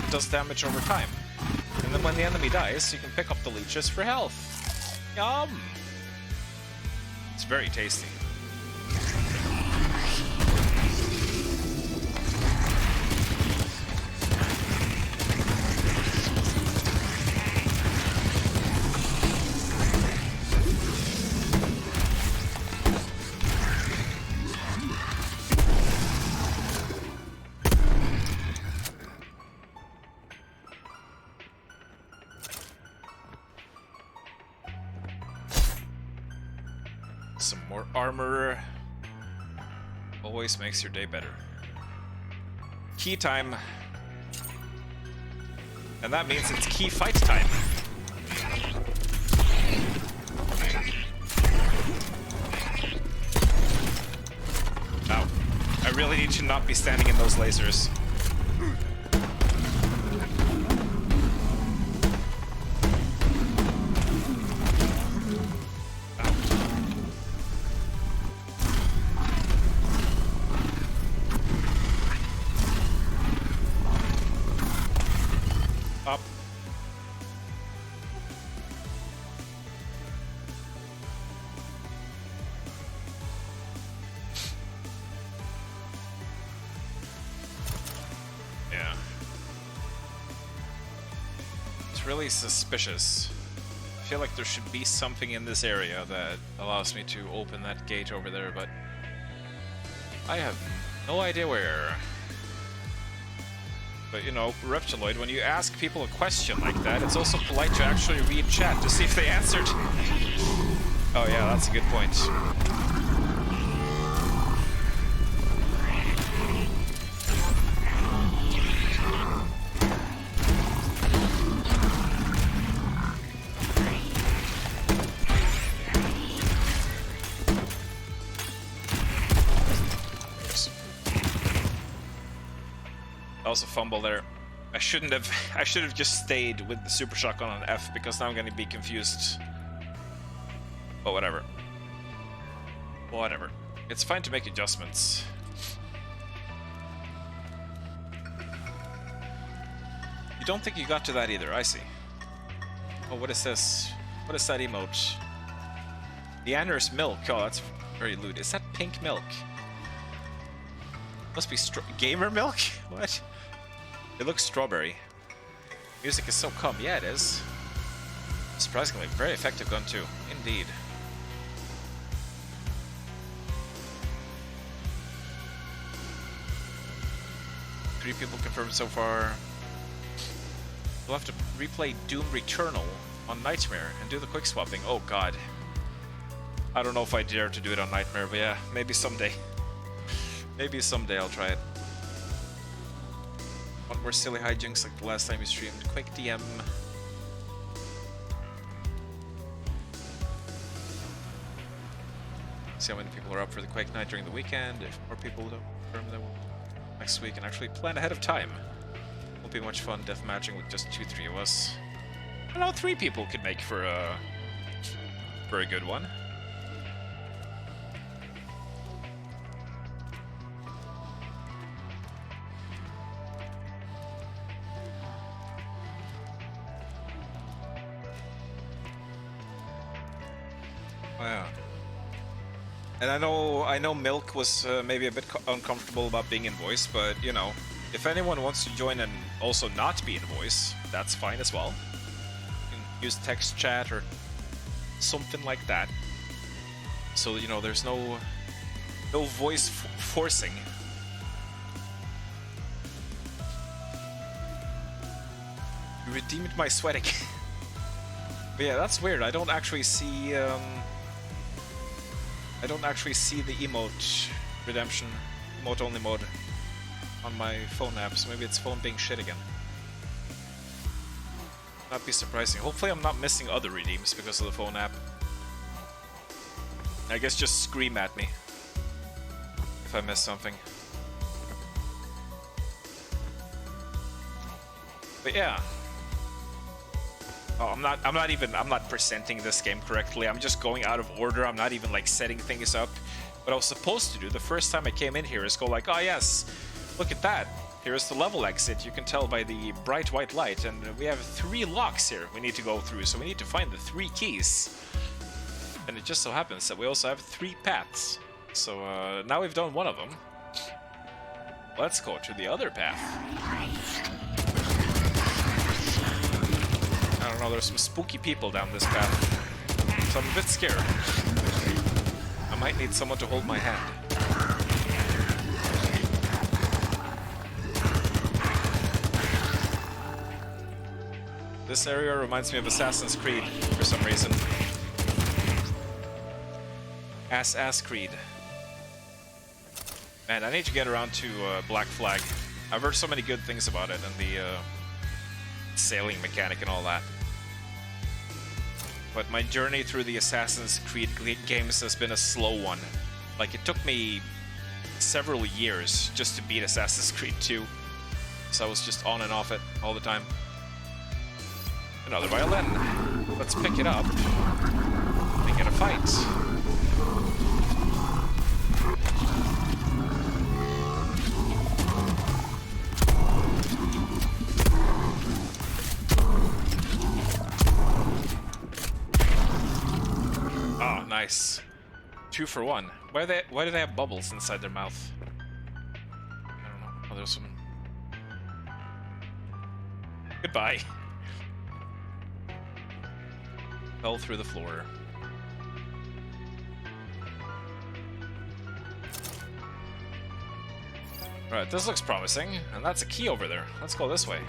It does damage over time. And then when the enemy dies, you can pick up the leeches for health. Yum! It's very tasty. Some more armor always makes your day better. Key time. And that means it's key fight time. Ow. I really need to not be standing in those lasers. Up. Yeah. It's really suspicious. I feel like there should be something in this area that allows me to open that gate over there, but I have no idea where. But, you know, Reptiloid, when you ask people a question like that, it's also polite to actually read chat to see if they answered. Oh yeah, that's a good point. That was a fumble there. I should have just stayed with the super shotgun on F because now I'm gonna be confused. But whatever. Whatever. It's fine to make adjustments. You don't think you got to that either, I see. Oh, what is this? What is that emote? The Anner's milk. Oh, that's very lewd. Is that pink milk? Must be gamer milk? What? It looks strawberry. Music is so calm. Yeah, it is. Surprisingly, very effective gun too. Indeed. Three people confirmed so far. We'll have to replay Doom Returnal on Nightmare and do the quick swapping. Oh god. I don't know if I dare to do it on Nightmare, but yeah, maybe someday. Maybe someday I'll try it. Want more silly hijinks like the last time we streamed? Quick DM. See how many people are up for the Quake night during the weekend. If more people don't confirm them next week and actually plan ahead of time. Won't be much fun deathmatching with just 2-3 of us. I know 3 people could make for a good one. Yeah. And I know Milk was maybe a bit uncomfortable about being in voice, but you know, if anyone wants to join and also not be in voice, that's fine as well. You can use text chat or something like that. so you know there's no voice forcing. You redeemed my sweating. But yeah, that's weird. I don't actually see the emote redemption, emote only mode on my phone app, so maybe it's phone being shit again. Not be surprising. Hopefully I'm not missing other redeems because of the phone app. I guess just scream at me if I miss something. But yeah. Oh, I'm not presenting this game correctly. I'm just going out of order. I'm not even like setting things up. What I was supposed to do the first time I came in here is go like, oh yes, look at that. Here's the level exit. You can tell by the bright white light, and we have 3 locks here we need to go through, so we need to find the 3 keys. And it just so happens that we also have 3 paths. So now we've done one of them. Let's go to the other path. I don't know, there's some spooky people down this path, so I'm a bit scared. I might need someone to hold my hand. This area reminds me of Assassin's Creed for some reason. Ass Creed. Man, I need to get around to Black Flag. I've heard so many good things about it and the sailing mechanic and all that. But my journey through the Assassin's Creed games has been a slow one. Like, it took me several years just to beat Assassin's Creed 2. So I was just on and off it all the time. Another violin. Let's pick it up and get a fight. Oh, nice. 2 for 1. Why do they have bubbles inside their mouth? I don't know. Oh, there's some. Goodbye. Fell through the floor. Alright, this looks promising, and that's a key over there. Let's go this way.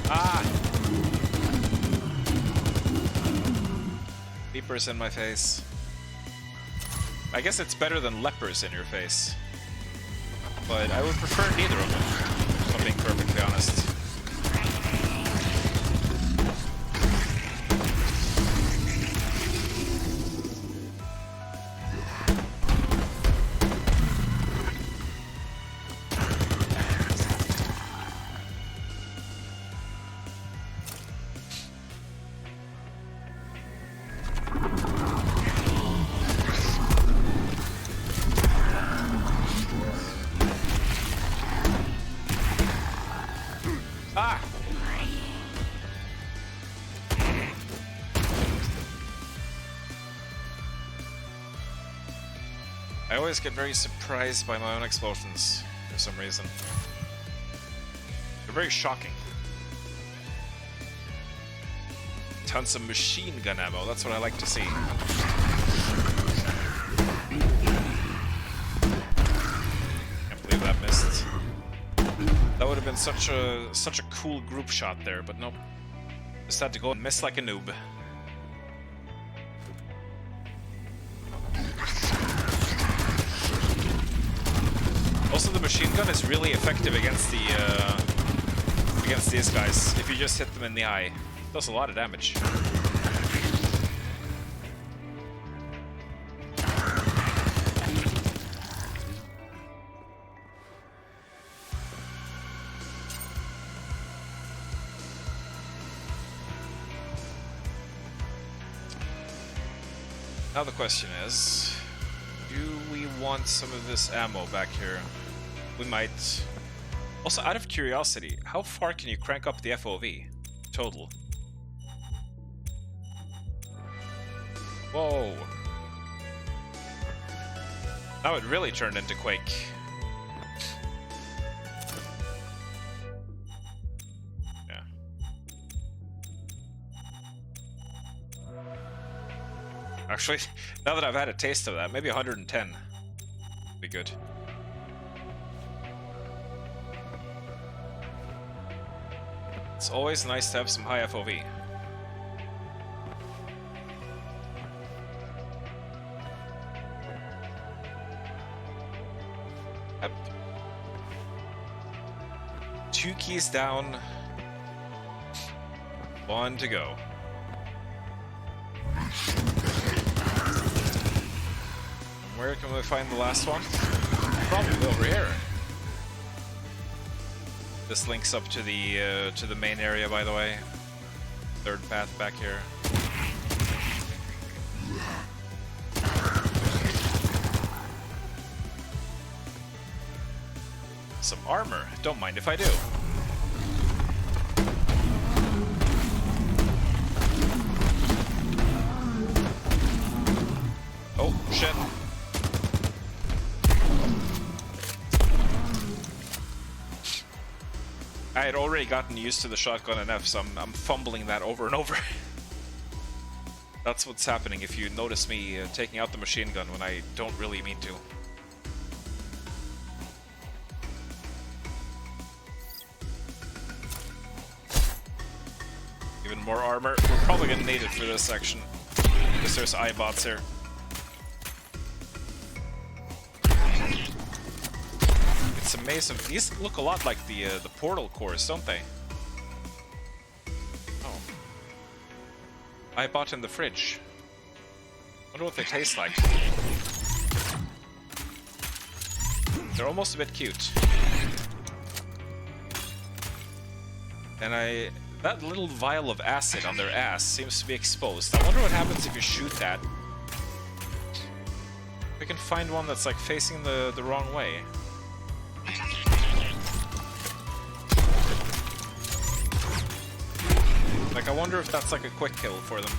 Ah! Leapers in my face. I guess it's better than lepers in your face. But I would prefer neither of them, if I'm being perfectly honest. Ah! I always get very surprised by my own explosions, for some reason. They're very shocking. Tons of machine gun ammo, that's what I like to see. Can't believe that missed. That would have been such a cool group shot there, but nope. Just had to go and miss like a noob. Also, the machine gun is really effective against these guys. If you just hit them in the eye, it does a lot of damage. Now the question is, do we want some of this ammo back here? We might. Also, out of curiosity, how far can you crank up the FOV total? Whoa. Now it really turned into Quake. Actually, now that I've had a taste of that, maybe 110 would be good. It's always nice to have some high FOV. Yep. 2 keys down. 1 to go. Where can we find the last one? Probably over here. This links up to the main area, by the way. 3rd path back here. Some armor. Don't mind if I do. Oh, shit. I had already gotten used to the shotgun enough, so I'm fumbling that over and over. That's what's happening if you notice me taking out the machine gun when I don't really mean to. Even more armor. We're probably gonna need it for this section, because there's iBots here. It's amazing. These look a lot like the portal cores, don't they? Oh. iBot in the fridge. Wonder what they taste like. They're almost a bit cute. And that little vial of acid on their ass seems to be exposed. I wonder what happens if you shoot that. We can find one that's like facing the wrong way. Like, I wonder if that's like a quick kill for them.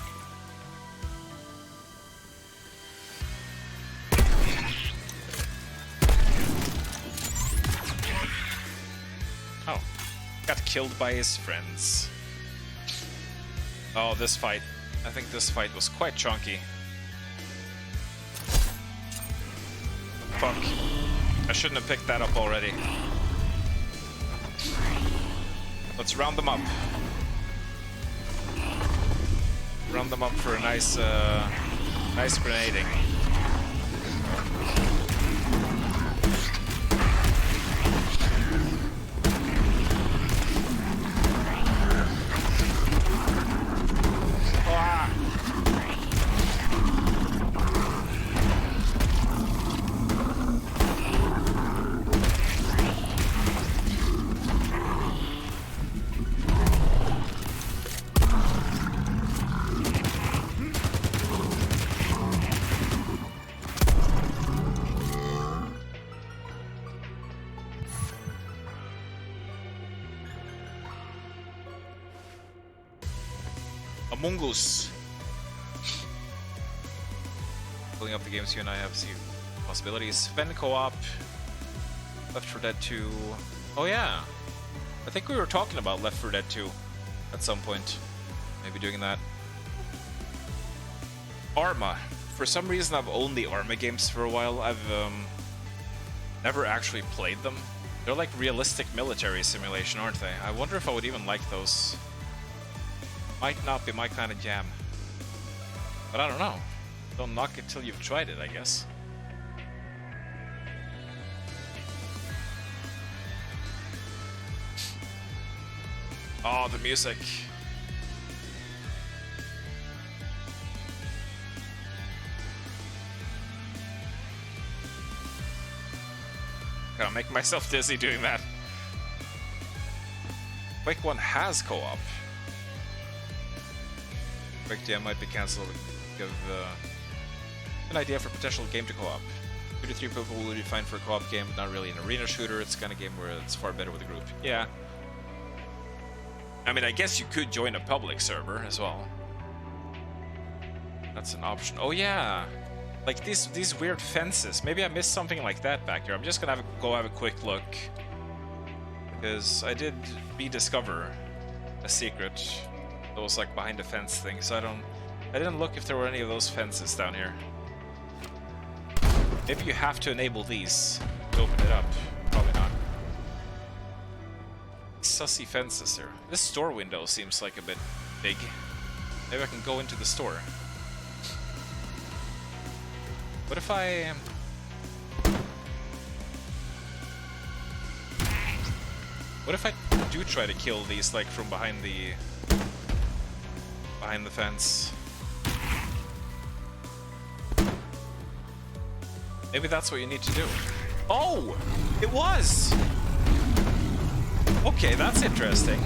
Oh. Got killed by his friends. Oh, this fight. I think this fight was quite chunky. Fuck. I shouldn't have picked that up already. Let's round them up. Round them up for a nice, nice grenading. Mungus. Pulling up the games you and I have seen possibilities. Ven co-op. Left 4 Dead 2. Oh yeah. I think we were talking about Left 4 Dead 2 at some point. Maybe doing that. Arma. For some reason I've owned the Arma games for a while. I've never actually played them. They're like realistic military simulation, aren't they? I wonder if I would even like those. Might not be my kind of jam. But I don't know. Don't knock it till you've tried it, I guess. Oh, the music. Gotta make myself dizzy doing that. Quake 1 has co-op. Quake Jam might be cancelled. Give an idea for potential game to co-op. 2 to 3 people would be fine for a co-op game, but not really an arena shooter. It's the kind of game where it's far better with a group. Yeah. I mean, I guess you could join a public server as well. That's an option. Oh yeah, like these weird fences. Maybe I missed something like that back here. I'm just gonna go have a quick look, because I did rediscover a secret that was like behind the fence thing. So I don't I didn't look if there were any of those fences down here. Maybe you have to enable these to open it up. Probably not. Sussy fences here. This store window seems like a bit big. Maybe I can go into the store. What if I... What if I do try to kill these, like, from behind the fence? Maybe that's what you need to do. Oh! It was! Okay, that's interesting.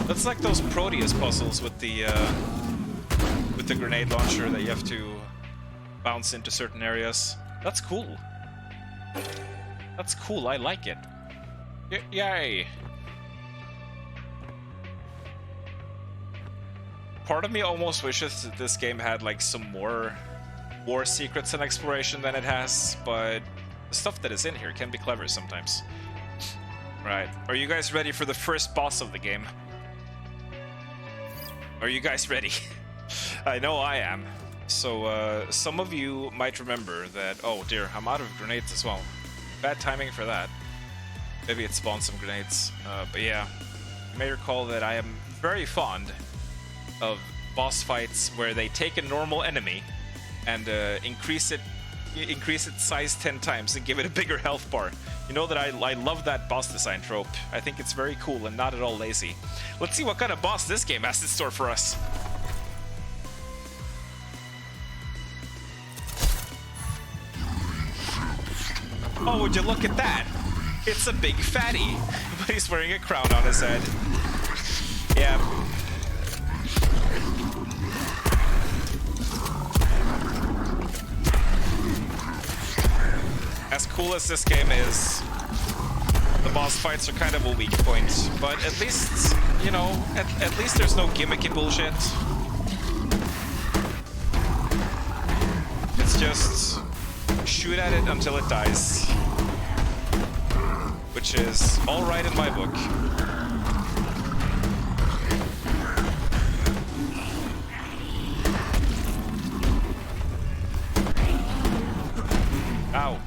That's like those Proteus puzzles with the grenade launcher that you have to bounce into certain areas. That's cool. That's cool, I like it. Yay! Part of me almost wishes that this game had like some more secrets and exploration than it has, but the stuff that is in here can be clever sometimes. Right, are you guys ready for the first boss of the game? Are you guys ready? I know I am. So, some of you might remember that... Oh dear, I'm out of grenades as well. Bad timing for that. Maybe it spawned some grenades. But yeah, you may recall that I am very fond of boss fights where they take a normal enemy and increase its size 10 times and give it a bigger health bar. You know that I love that boss design trope. I think it's very cool and not at all lazy. Let's see what kind of boss this game has in store for us. Oh, would you look at that? It's a big fatty, but he's wearing a crown on his head. Yeah. As cool as this game is, the boss fights are kind of a weak point, but at least, you know, at least there's no gimmicky bullshit. It's just shoot at it until it dies, which is all right in my book. Ow.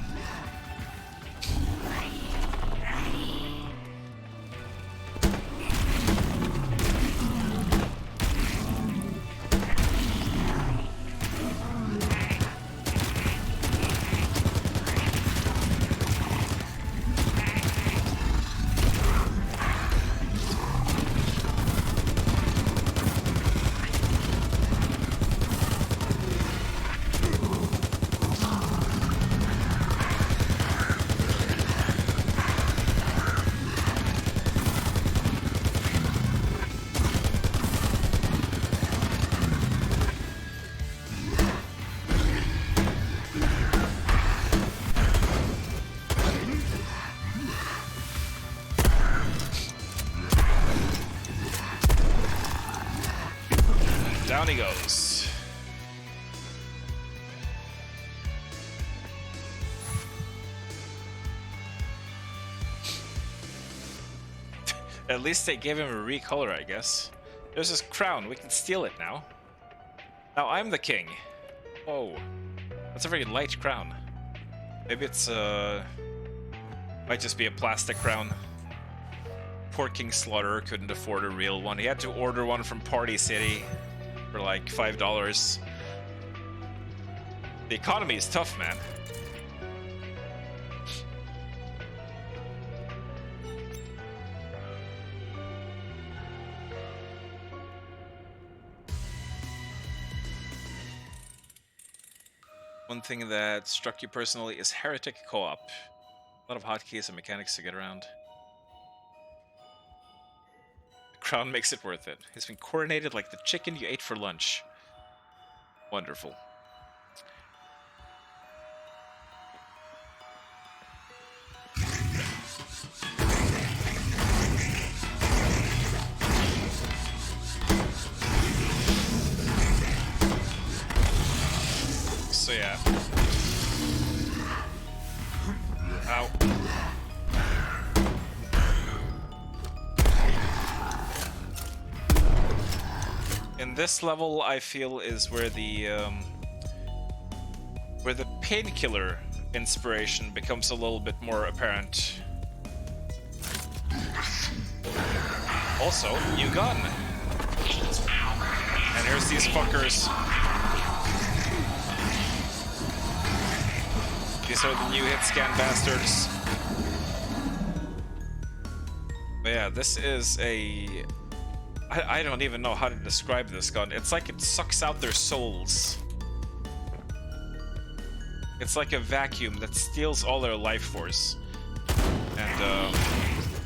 Down he goes. At least they gave him a recolor, I guess. There's his crown. We can steal it now. Now I'm the king. Oh, that's a very light crown. Maybe it's might just be a plastic crown. Poor King Slaughterer couldn't afford a real one. He had to order one from Party City for like $5. The economy is tough, man. One thing that struck you personally is Heretic Co-op. A lot of hotkeys and mechanics to get around. Crown makes it worth it. He's been coronated like the chicken you ate for lunch. Wonderful. So yeah. Ow. this level I feel is where the painkiller inspiration becomes a little bit more apparent. Also, new gun. And here's these fuckers. These are the new hit scan bastards. But yeah, this is a... I don't even know how to describe this gun. It's like it sucks out their souls. It's like a vacuum that steals all their life force. And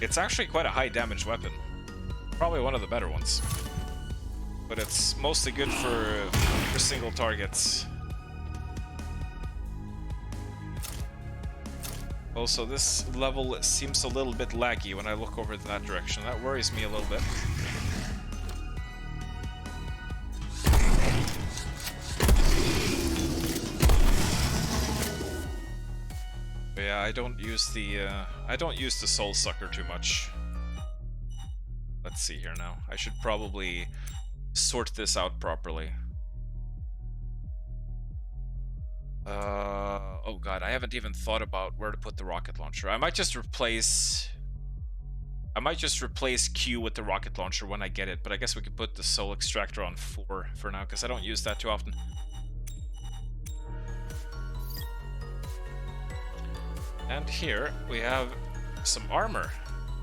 it's actually quite a high damage weapon. Probably one of the better ones. But it's mostly good for single targets. Also, this level seems a little bit laggy when I look over that direction. That worries me a little bit. But yeah, I don't use the soul sucker too much. Let's see here now. I should probably sort this out properly. Oh god, I haven't even thought about where to put the rocket launcher. I might just replace Q with the rocket launcher when I get it, but I guess we could put the soul extractor on 4 for now, because I don't use that too often. And here we have some armor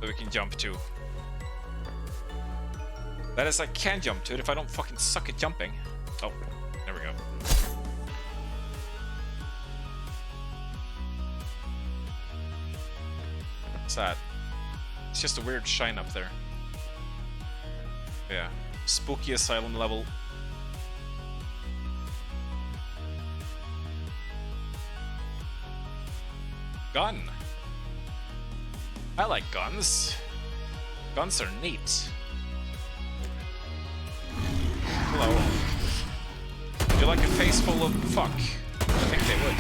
that we can jump to. That is, I can jump to it if I don't fucking suck at jumping. Oh, there we go. What's that? It's just a weird shine up there. Yeah. Spooky asylum level. Gun. I like guns. Guns are neat. Hello. Would you like a face full of fuck? I think they would.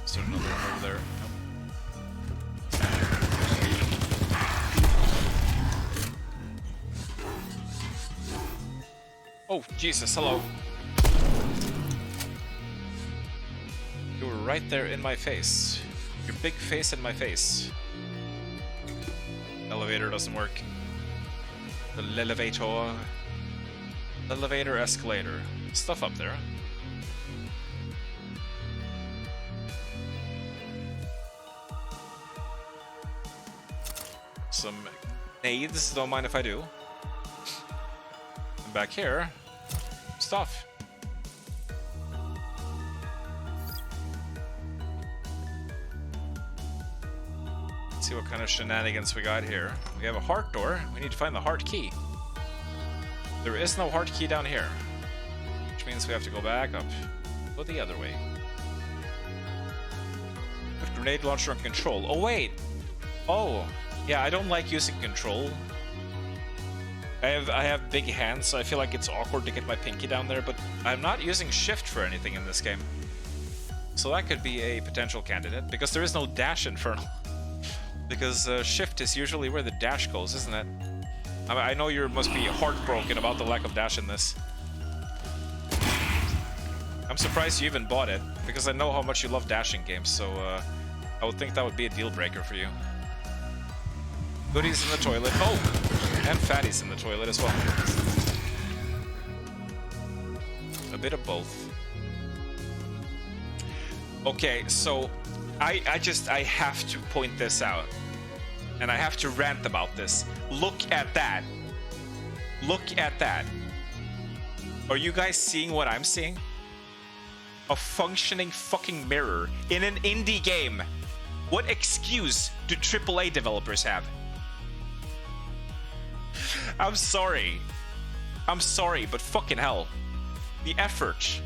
Is there another one over there? Oh, Jesus, hello. You were right there in my face. Your big face in my face. Elevator doesn't work. The elevator. Elevator, escalator. Stuff up there. Some nades, don't mind if I do. And back here, stuff. Let's see what kind of shenanigans we got here. We have a heart door. We need to find the heart key. There is no heart key down here, which means we have to go back up. Go the other way. Put grenade launcher on control. Oh wait! Oh! Yeah, I don't like using control. I have big hands, so I feel like it's awkward to get my pinky down there, but I'm not using shift for anything in this game. So that could be a potential candidate, because there is no dash infernal. Because shift is usually where the dash goes, isn't it? I know you must be heartbroken about the lack of dash in this. I'm surprised you even bought it, because I know how much you love dashing games, so I would think that would be a deal breaker for you. Goodies in the toilet. Oh! And fatties in the toilet as well. A bit of both. Okay, so I have to point this out. And I have to rant about this. Look at that. Look at that. Are you guys seeing what I'm seeing? A functioning fucking mirror in an indie game. What excuse do AAA developers have? I'm sorry. I'm sorry, but fucking hell. The effort.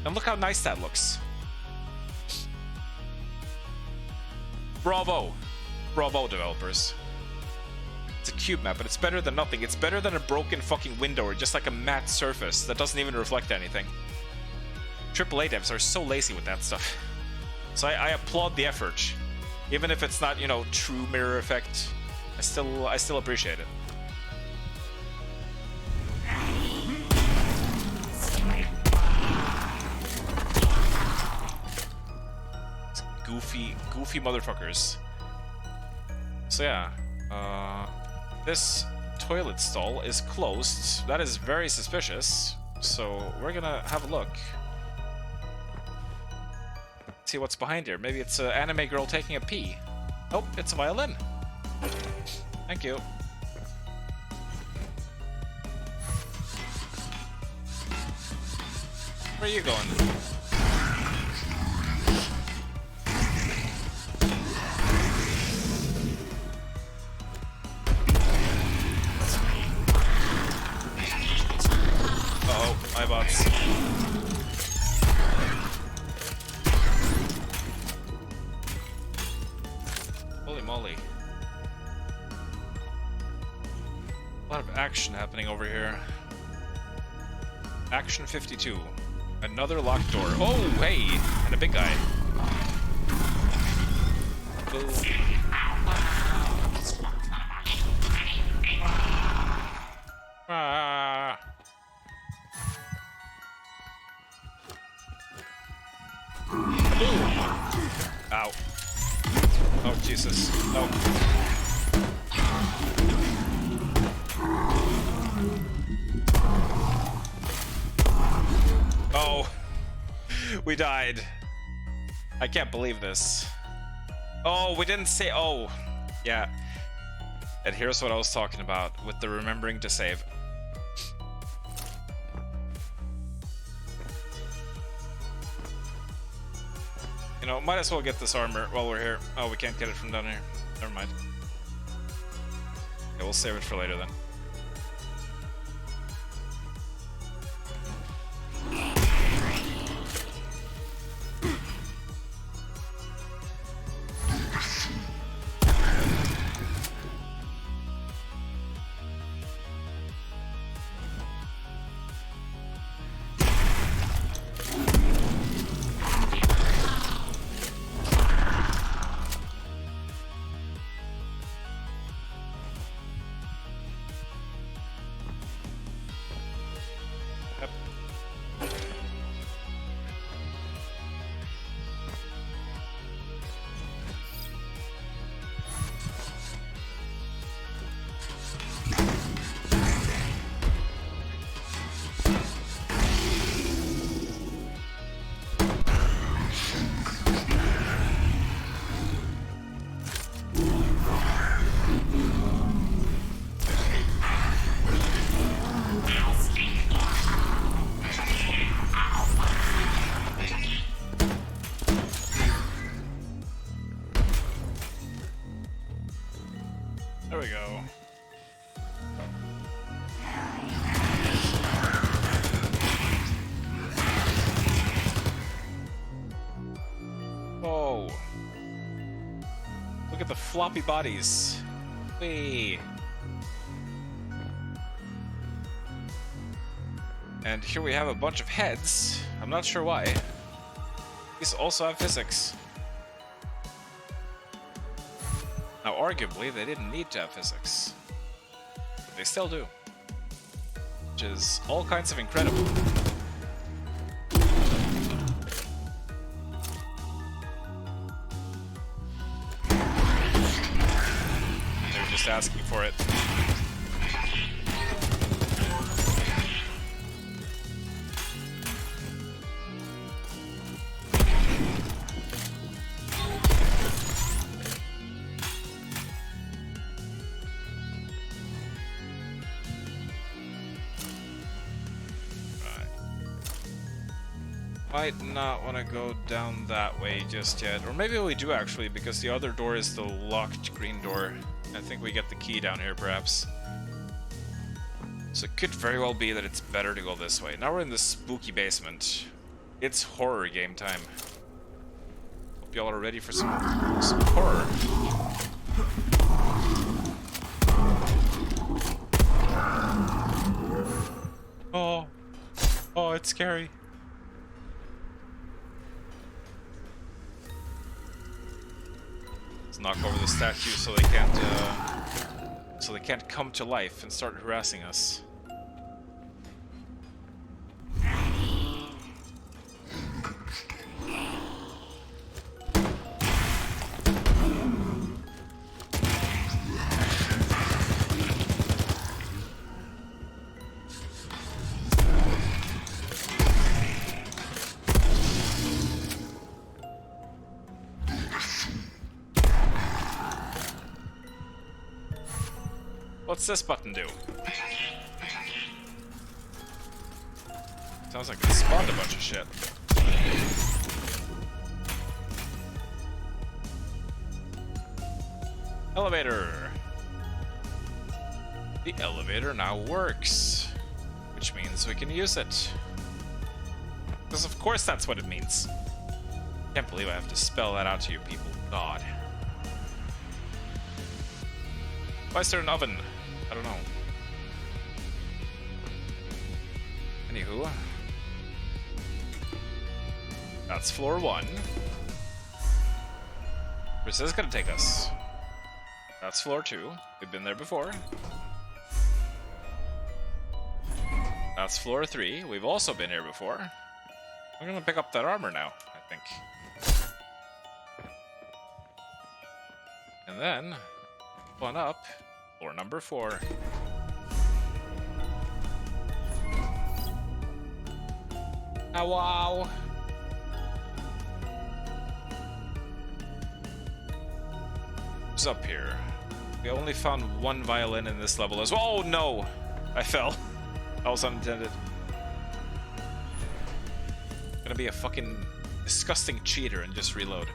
And look how nice that looks. Bravo. Bravo, developers. It's a cube map, but it's better than nothing. It's better than a broken fucking window or just like a matte surface that doesn't even reflect anything. AAA devs are so lazy with that stuff. So I applaud the effort. Even if it's not, you know, true mirror effect, I still appreciate it. Goofy motherfuckers. So yeah, this toilet stall is closed. That is very suspicious. So we're gonna have a look. See what's behind here. Maybe it's an anime girl taking a pee. Nope, it's a violin. Thank you. Where are you going? Uh-oh, my bots. Holy moly. A lot of action happening over here. Action 52. Another locked door. Oh, hey! And a big guy. Boom. Ah. Ow. Oh, Jesus. No. Oh. We died. I can't believe this. Oh, we didn't say... Oh. Yeah. And here's what I was talking about with the remembering to save. You know, might as well get this armor while we're here. Oh, we can't get it from down here. Never mind. Yeah, we'll save it for later then. There we go. Oh. Look at the floppy bodies. Whee. And here we have a bunch of heads. I'm not sure why. These also have physics. Now, arguably, they didn't need to have physics. But they still do. Which is all kinds of incredible. They're just asking for it. Might not want to go down that way just yet. Or maybe we do actually, because the other door is the locked green door. I think we get the key down here, perhaps. So it could very well be that it's better to go this way. Now we're in the spooky basement. It's horror game time. y'all are ready for some horror. Oh, it's scary. Let's knock over the statue so they can't come to life and start harassing us. What's this button do? Sounds like it spawned a bunch of shit. Elevator. The elevator now works, which means we can use it. Because of course that's what it means. Can't believe I have to spell that out to you people. God. Why is there an oven? I don't know. Anywho. That's floor 1. Where's this gonna take us? That's floor 2. We've been there before. That's floor 3. We've also been here before. I'm gonna pick up that armor now, I think. And then, one up, floor number 4. Oh, wow. Who's up here? We only found one violin in this level as well. Oh no! I fell. That was unintended. Gonna be a fucking disgusting cheater and just reload.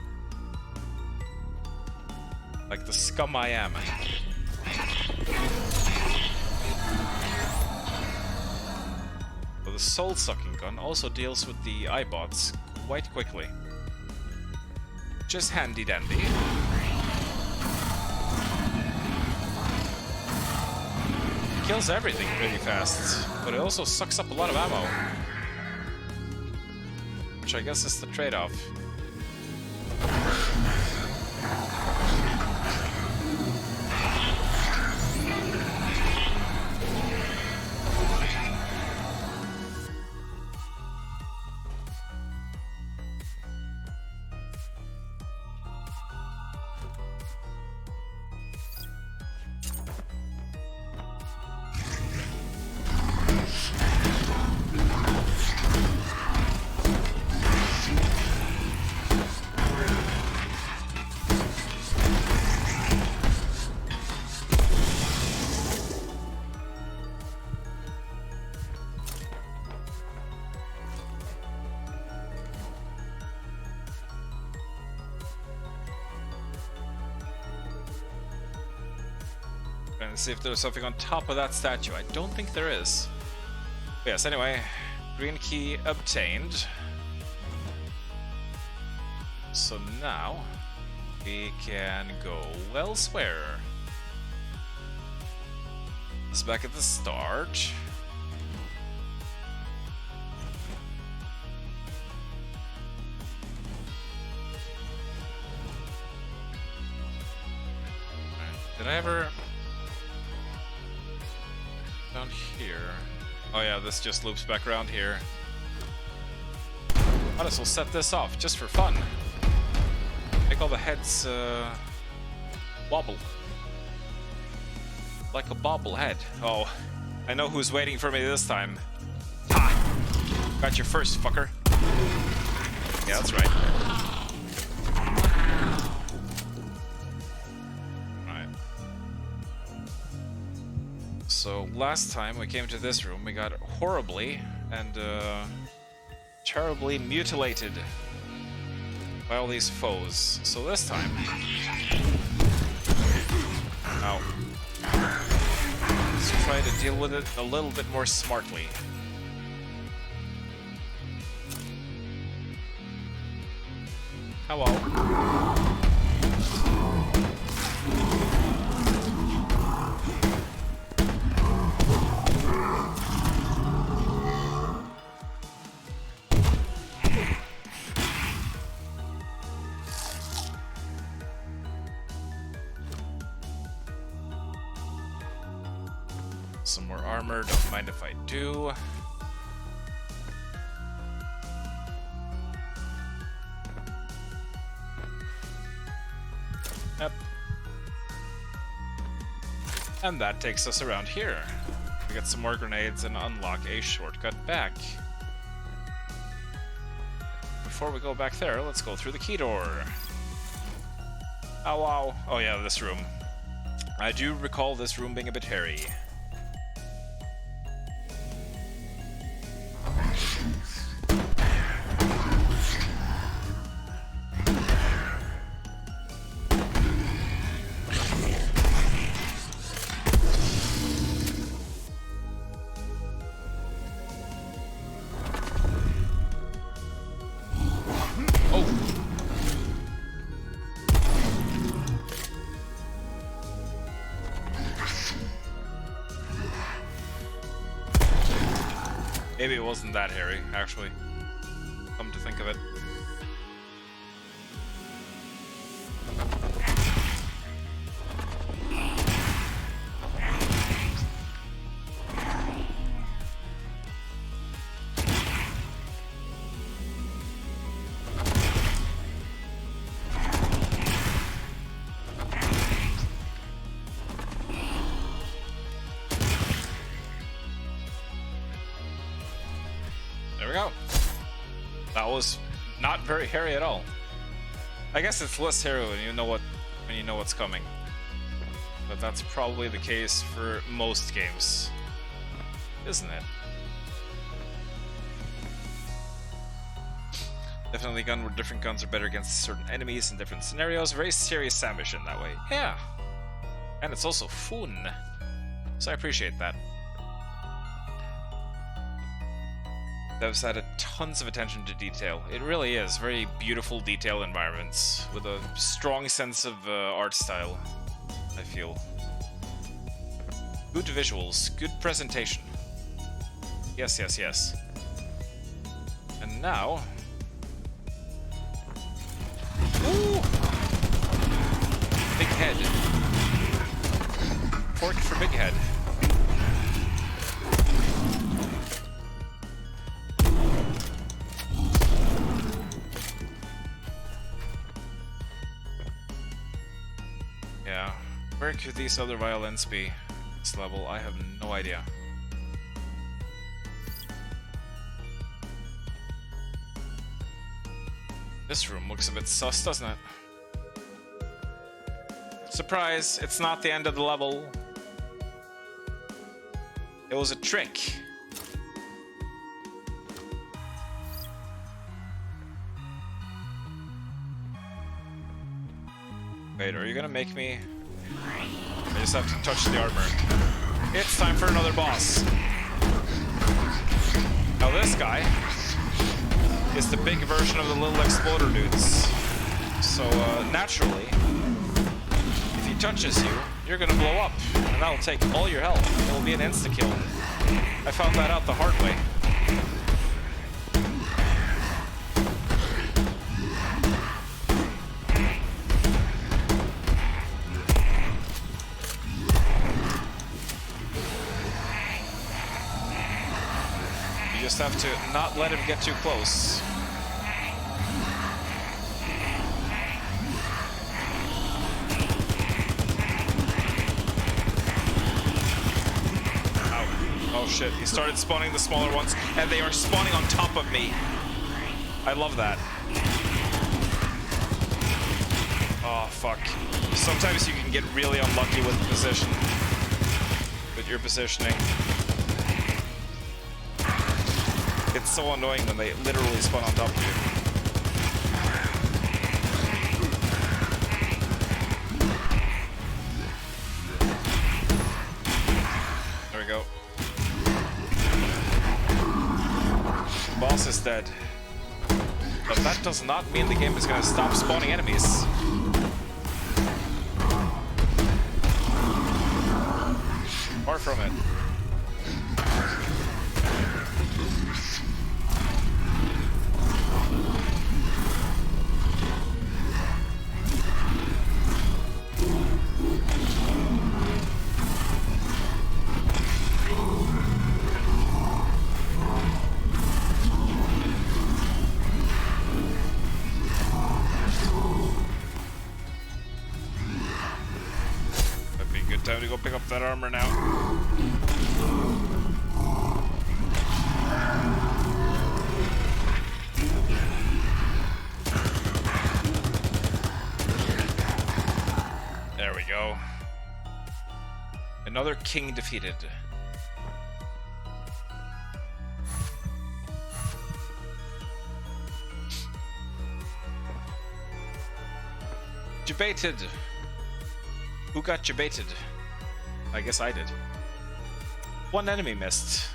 Like the scum I am. But the soul-sucking gun also deals with the iBots quite quickly. Just handy-dandy. Kills everything pretty fast, but it also sucks up a lot of ammo. Which I guess is the trade-off. And see if there's something on top of that statue. I don't think there is. But yes, anyway, green key obtained. So now we can go elsewhere. It's back at the start. Did I ever... down here? Oh yeah, this just loops back around here. Might as well set this off, just for fun. Make all the heads, wobble. Like a bobblehead. Oh, I know who's waiting for me this time. Ha! Got you first, fucker. Yeah, that's right. So last time we came to this room, we got horribly and terribly mutilated by all these foes. So this time, let's try to deal with it a little bit more smartly. Hello. Some more armor, don't mind if I do. Yep. And that takes us around here. We get some more grenades and unlock a shortcut back. Before we go back there, let's go through the key door. Oh wow. Oh yeah, this room. I do recall this room being a bit hairy. Maybe it wasn't that hairy, actually. Come to think of it. There we go. That was not very hairy at all. I guess it's less hairy when you know what's coming. But that's probably the case for most games, isn't it? Definitely a gun where different guns are better against certain enemies in different scenarios. Very serious ambition that way. Yeah. And it's also fun. So I appreciate that. Devs added tons of attention to detail. It really is very beautiful detail environments with a strong sense of art style, I feel. Good visuals, good presentation. Yes, yes, yes. And now... Ooh! Big head. Pork for big head. Yeah, where could these other violins be? This level, I have no idea. This room looks a bit sus, doesn't it? Surprise, it's not the end of the level. It was a trick. Wait, are you gonna make me... I just have to touch the armor. It's time for another boss. Now this guy is the big version of the little exploder dudes. So, naturally, if he touches you, you're gonna blow up. And that'll take all your health. It'll be an insta-kill. I found that out the hard way. You just have to not let him get too close. Oh shit, he started spawning the smaller ones, and they are spawning on top of me. I love that. Oh, fuck. Sometimes you can get really unlucky with the position. With your positioning. It's so annoying when they literally spawn on top of you. There we go. The boss is dead. But that does not mean the game is gonna stop spawning enemies. Far from it. That'd be a good time to go pick up that armor now. There we go. Another king defeated. Debated. Who got debated? I guess I did. One enemy missed.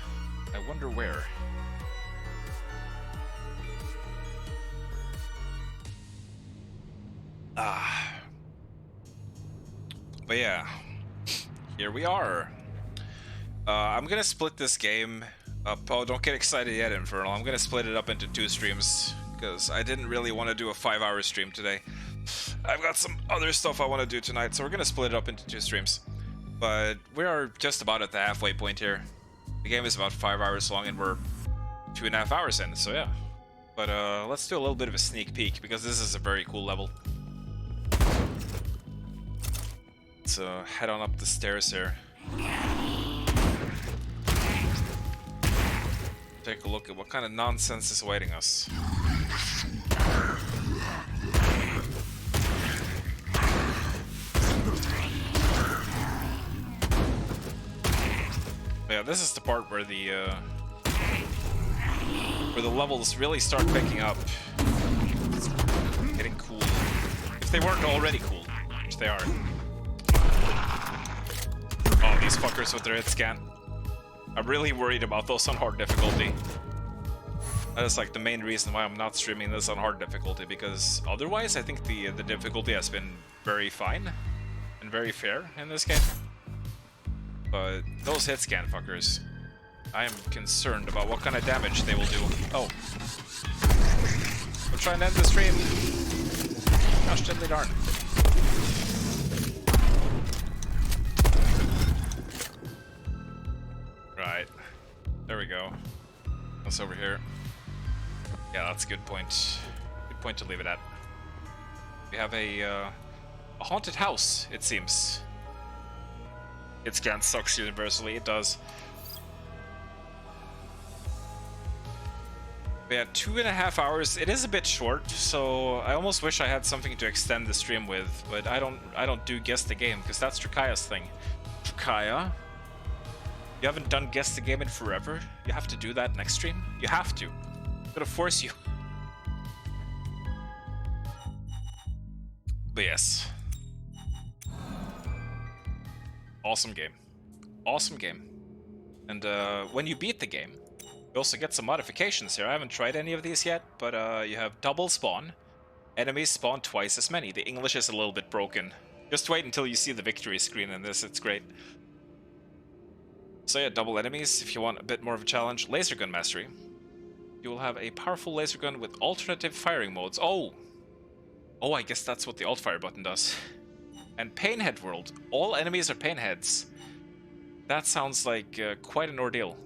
I wonder where. But yeah, here we are. I'm gonna split this game up. Oh, don't get excited yet, Infernal. I'm gonna split it up into 2 streams because I didn't really want to do a 5-hour stream today. I've got some other stuff I want to do tonight, so we're gonna split it up into 2 streams. But we are just about at the halfway point here. The game is about 5 hours long, and we're 2.5 hours in. So yeah. But let's do a little bit of a sneak peek because this is a very cool level. Let's head on up the stairs here. Take a look at what kind of nonsense is awaiting us. Yeah, this is the part where the levels really start picking up. It's getting cool. If they weren't already cool, which they are. Oh, these fuckers with their hit scan. I'm really worried about those on hard difficulty. That is like the main reason why I'm not streaming this on hard difficulty, because otherwise I think the difficulty has been very fine and very fair in this game. But those hit scan fuckers, I am concerned about what kind of damage they will do. Oh. I'm trying to end the stream. Gosh diddly darn. Right. There we go. What's over here? Yeah, that's a good point. Good point to leave it at. We have a haunted house, it seems. Hit scan sucks universally, it does. We had 2.5 hours. It is a bit short, so I almost wish I had something to extend the stream with, but I don't do guess the game because that's Trakaya's thing. Trakaya, you haven't done guess the game in forever. You have to do that next stream. You have to. I'm gonna force you. But yes. Awesome game. Awesome game. And when you beat the game, you also get some modifications here. I haven't tried any of these yet, but you have double spawn. Enemies spawn twice as many. The English is a little bit broken. Just wait until you see the victory screen in this, it's great. So yeah, double enemies if you want a bit more of a challenge. Laser gun mastery. You will have a powerful laser gun with alternative firing modes. Oh! Oh, I guess that's what the alt fire button does. And Painhead World. All enemies are Painheads. That sounds like quite an ordeal.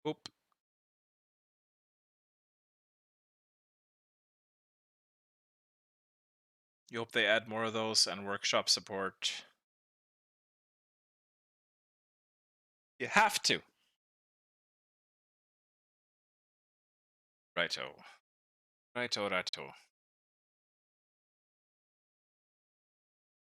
Oop. You hope they add more of those and workshop support. You have to. Righto. Righto, righto.